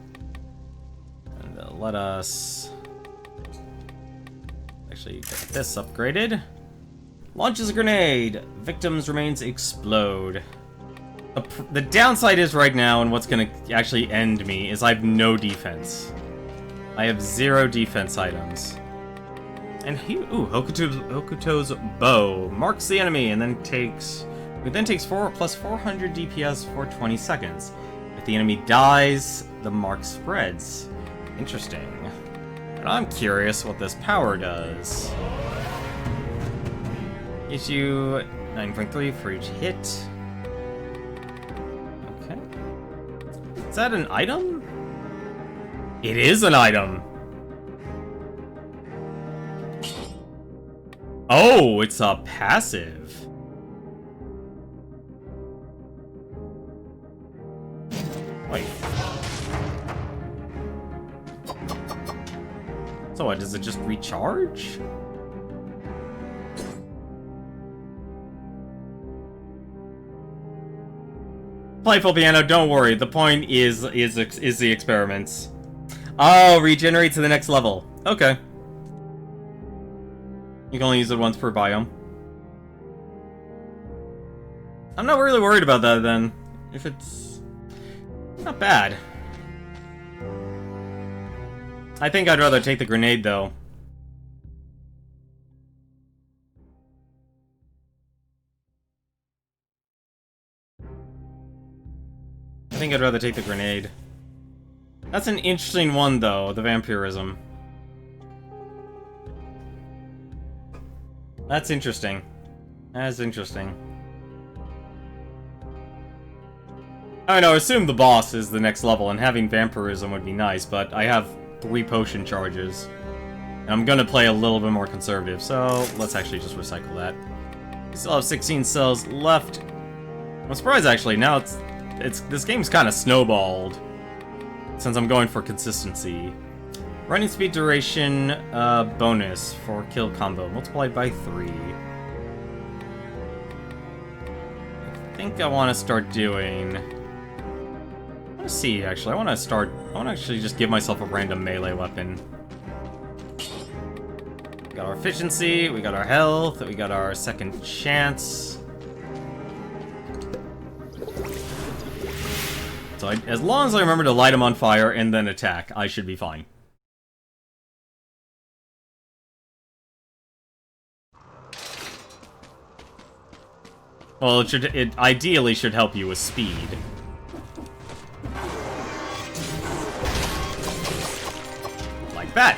[SPEAKER 1] And let us... actually get this upgraded. Launches a grenade. Victims' remains explode. The downside is right now, and what's going to actually end me, is I have no defense. I have 0 defense items. And Hokuto's bow marks the enemy and then takes... It then takes 4 plus 400 DPS for 20 seconds. If the enemy dies, the mark spreads. Interesting. But I'm curious what this power does. Gives you 9.3 for each hit. Okay. Is that an item? It is an item! Oh, it's a passive. Wait. So what, does it just recharge? Playful piano, don't worry. The point is the experiments. Oh, regenerate to the next level. Okay. You can only use it once per biome. I'm not really worried about that then. If it's not bad. I think I'd rather take the grenade though. I think I'd rather take the grenade. That's an interesting one though, the vampirism. That's interesting. That's interesting. I know, assume the boss is the next level, and having vampirism would be nice, but I have 3 potion charges. And I'm gonna play a little bit more conservative, so let's actually just recycle that. We still have 16 cells left. I'm surprised actually, now this game's kinda snowballed. Since I'm going for consistency. Running speed duration bonus for kill combo, multiplied by 3. I think I want to start doing... I want to see, actually. I want to actually just give myself a random melee weapon. We got our efficiency, we got our health, we got our second chance. So as long as I remember to light them on fire and then attack, I should be fine. Well, it ideally should help you with speed. Like that.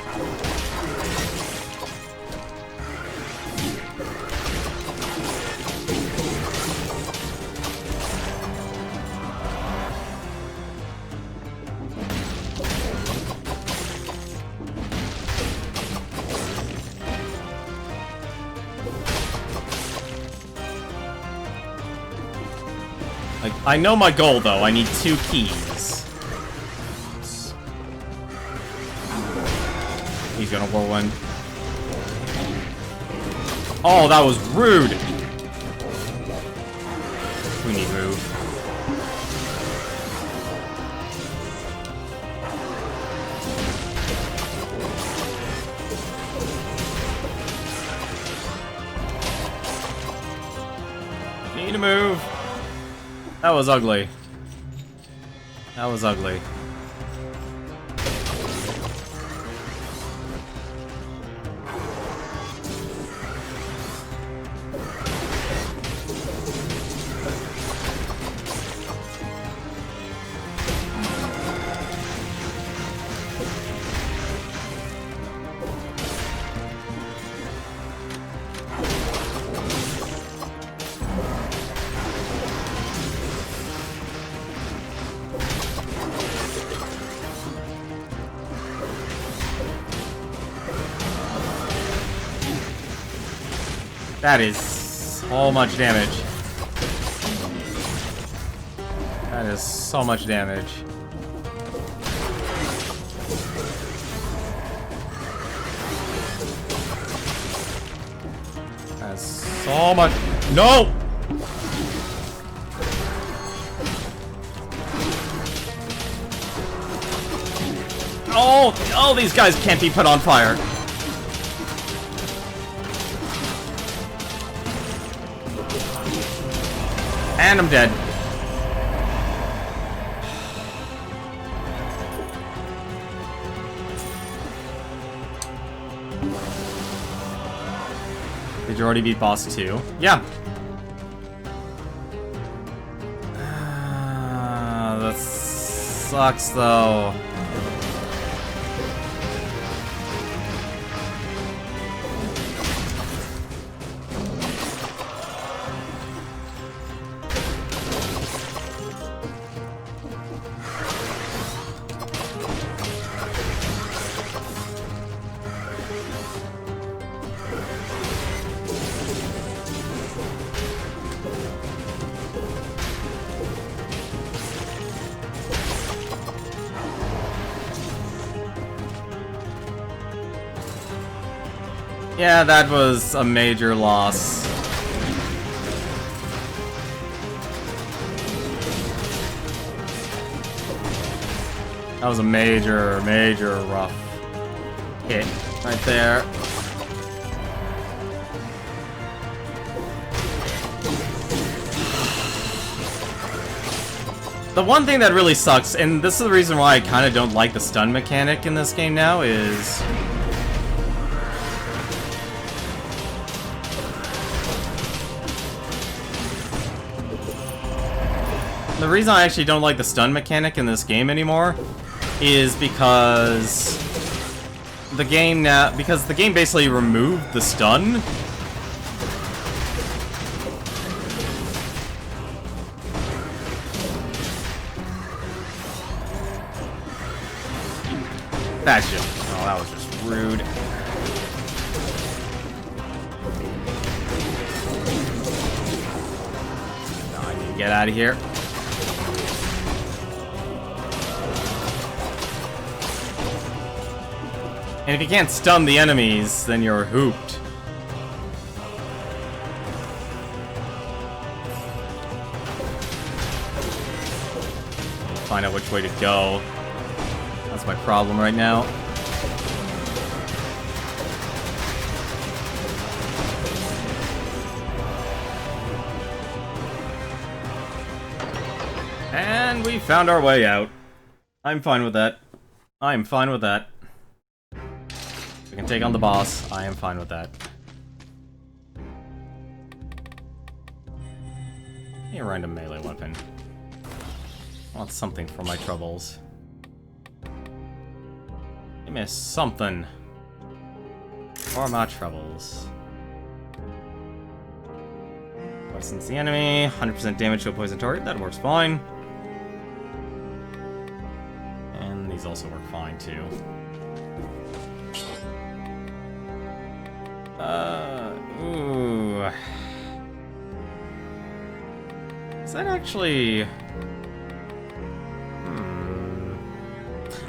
[SPEAKER 1] I know my goal, though. I need 2 keys. He's gonna whirlwind. Oh, that was rude! We need move. Need to move. That was ugly. That was ugly. That is so much damage. That is so much damage. That's so much. No! Oh, these guys can't be put on fire. And I'm dead. Did you already beat boss 2? Yeah. That sucks, though. Yeah, that was a major loss. That was a major rough hit right there. The one thing that really sucks, and this is the reason why I kind of don't like the stun mechanic in this game now, is the reason I actually don't like the stun mechanic in this game anymore is because the game basically removed the stun. That's just, oh, that was just rude. No, I need to get out of here. And if you can't stun the enemies, then you're hooped. Find out which way to go. That's my problem right now. And we found our way out. I'm fine with that. I'm fine with that. We can take on the boss. I am fine with that. A random melee weapon. I want something for my troubles. Give me something for my troubles. Poisons the enemy. 100% damage to a poison target. That works fine. And these also work fine too. Ooh. Is that actually...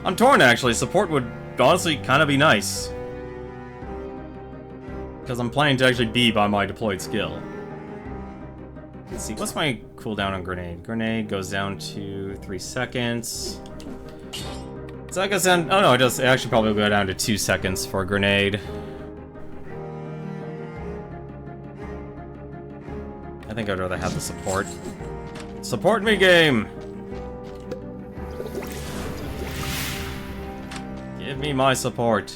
[SPEAKER 1] I'm torn, actually. Support would honestly kind of be nice. Because I'm planning to actually be by my deployed skill. Let's see, what's my cooldown on grenade? Grenade goes down to 3 seconds. So that goes down... Oh no, it does. It actually probably will go down to 2 seconds for a grenade. I think I'd rather have the support. Support me, game! Give me my support.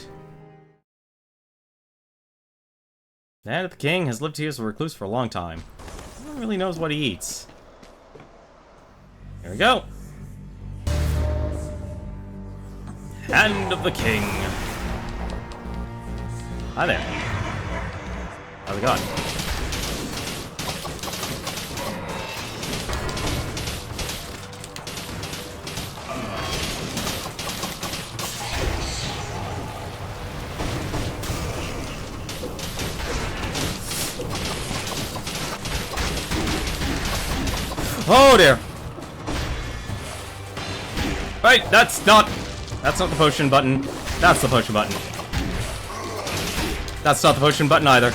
[SPEAKER 1] The Hand of the King has lived here as a recluse for a long time. No one really knows what he eats. Here we go. Hand of the King. Hi there. How's it going? Oh dear! Right, that's not the potion button. That's the potion button. That's not the potion button either.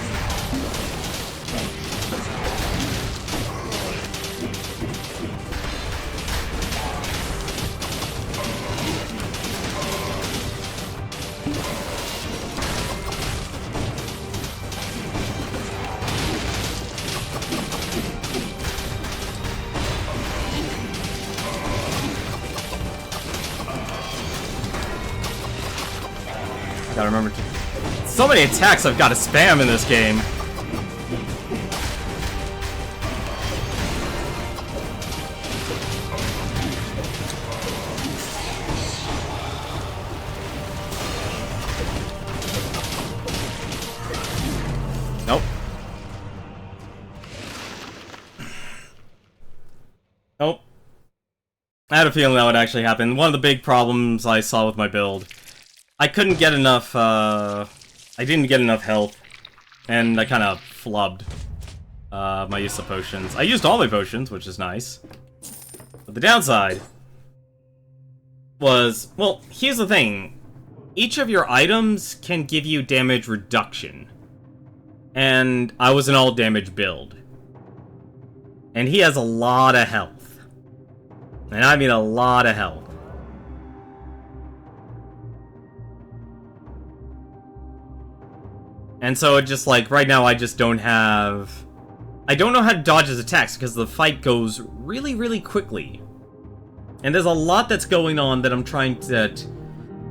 [SPEAKER 1] Gotta remember to... So many attacks I've got to spam in this game. I had a feeling that would actually happen. One of the big problems I saw with my build, I couldn't get enough, I didn't get enough health, and I kind of flubbed my use of potions. I used all my potions, which is nice. But the downside was, well, here's the thing. Each of your items can give you damage reduction. And I was an all damage build. And he has a lot of health. And I mean a lot of health. And so it just like, right now I just don't have... I don't know how to dodge his attacks because the fight goes really, really quickly. And there's a lot that's going on that I'm trying to...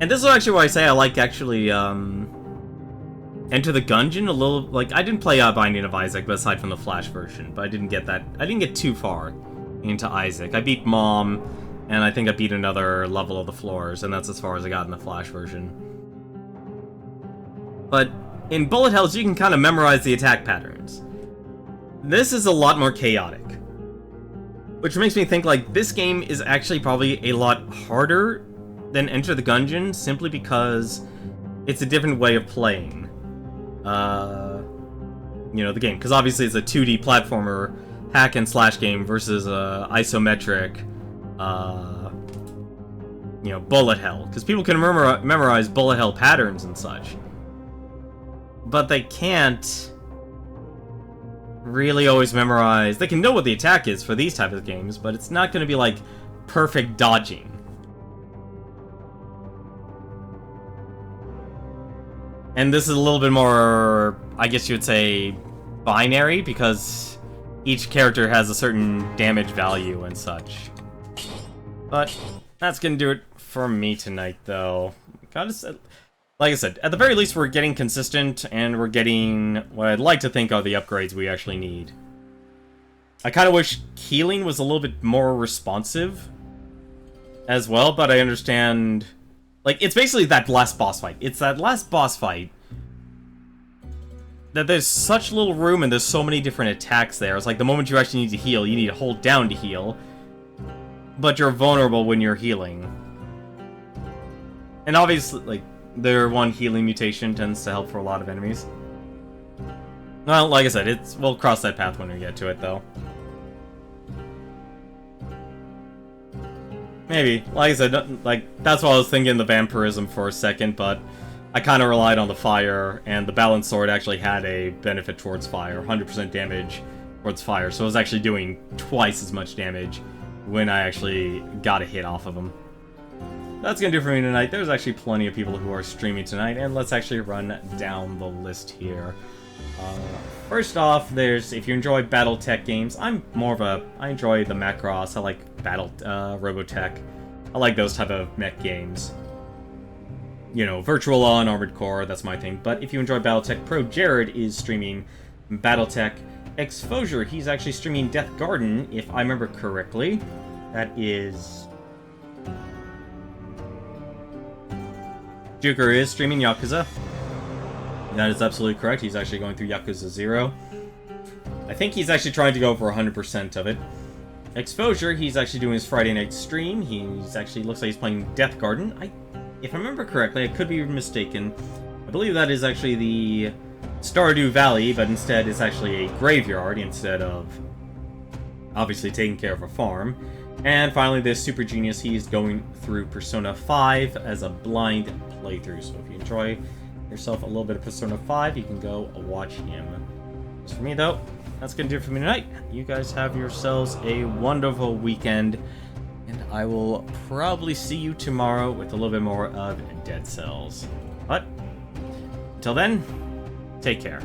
[SPEAKER 1] And this is actually why I say I like actually, Enter the Gungeon a little... Like, I didn't play Binding of Isaac, but aside from the Flash version. But I didn't get that... I didn't get too far into Isaac. I beat Mom, and I think I beat another level of the floors, and that's as far as I got in the Flash version. But in Bullet Hells, you can kind of memorize the attack patterns. This is a lot more chaotic. Which makes me think, like, this game is actually probably a lot harder than Enter the Gungeon, simply because it's a different way of playing. You know, the game. Because obviously it's a 2D platformer hack and slash game versus a isometric, you know, bullet hell. Because people can memorize bullet hell patterns and such. But they can't really always memorize... They can know what the attack is for these type of games, but it's not going to be, like, perfect dodging. And this is a little bit more, I guess you would say, binary, because each character has a certain damage value and such. But that's going to do it for me tonight, though. Gotta say, like I said, at the very least, we're getting consistent, and we're getting what I'd like to think are the upgrades we actually need. I kind of wish healing was a little bit more responsive as well, but I understand... Like, it's basically that last boss fight. It's that last boss fight that there's such little room and there's so many different attacks there. It's like the moment you actually need to heal, you need to hold down to heal. But you're vulnerable when you're healing. And obviously, like, their one healing mutation tends to help for a lot of enemies. Well, like I said, we'll cross that path when we get to it, though. Maybe. Like I said, like, that's what I was thinking, the vampirism for a second, but I kind of relied on the fire, and the Balance Sword actually had a benefit towards fire, 100% damage towards fire, so I was actually doing twice as much damage when I actually got a hit off of them. That's gonna do it for me tonight. There's actually plenty of people who are streaming tonight, and let's actually run down the list here. First off, there's, if you enjoy Battletech games, I enjoy the Macross, I like Robotech, I like those type of mech games. You know, Virtual Law and Armored Core, that's my thing. But if you enjoy Battletech, Pro Jared is streaming Battletech Exposure. He's actually streaming Death Garden, if I remember correctly. That is... Juker is streaming Yakuza. That is absolutely correct. He's actually going through Yakuza 0. I think he's actually trying to go for 100% of it. Exposure, he's actually doing his Friday night stream. He's actually, looks like he's playing Death Garden. If I remember correctly, I could be mistaken. I believe that is actually the Stardew Valley, but instead it's actually a graveyard instead of obviously taking care of a farm. And finally, this Super Genius, he's going through Persona 5 as a blind playthrough. So if you enjoy yourself a little bit of Persona 5, you can go watch him. As for me, though, that's going to do it for me tonight. You guys have yourselves a wonderful weekend, and I will probably see you tomorrow with a little bit more of Dead Cells. But, until then, take care.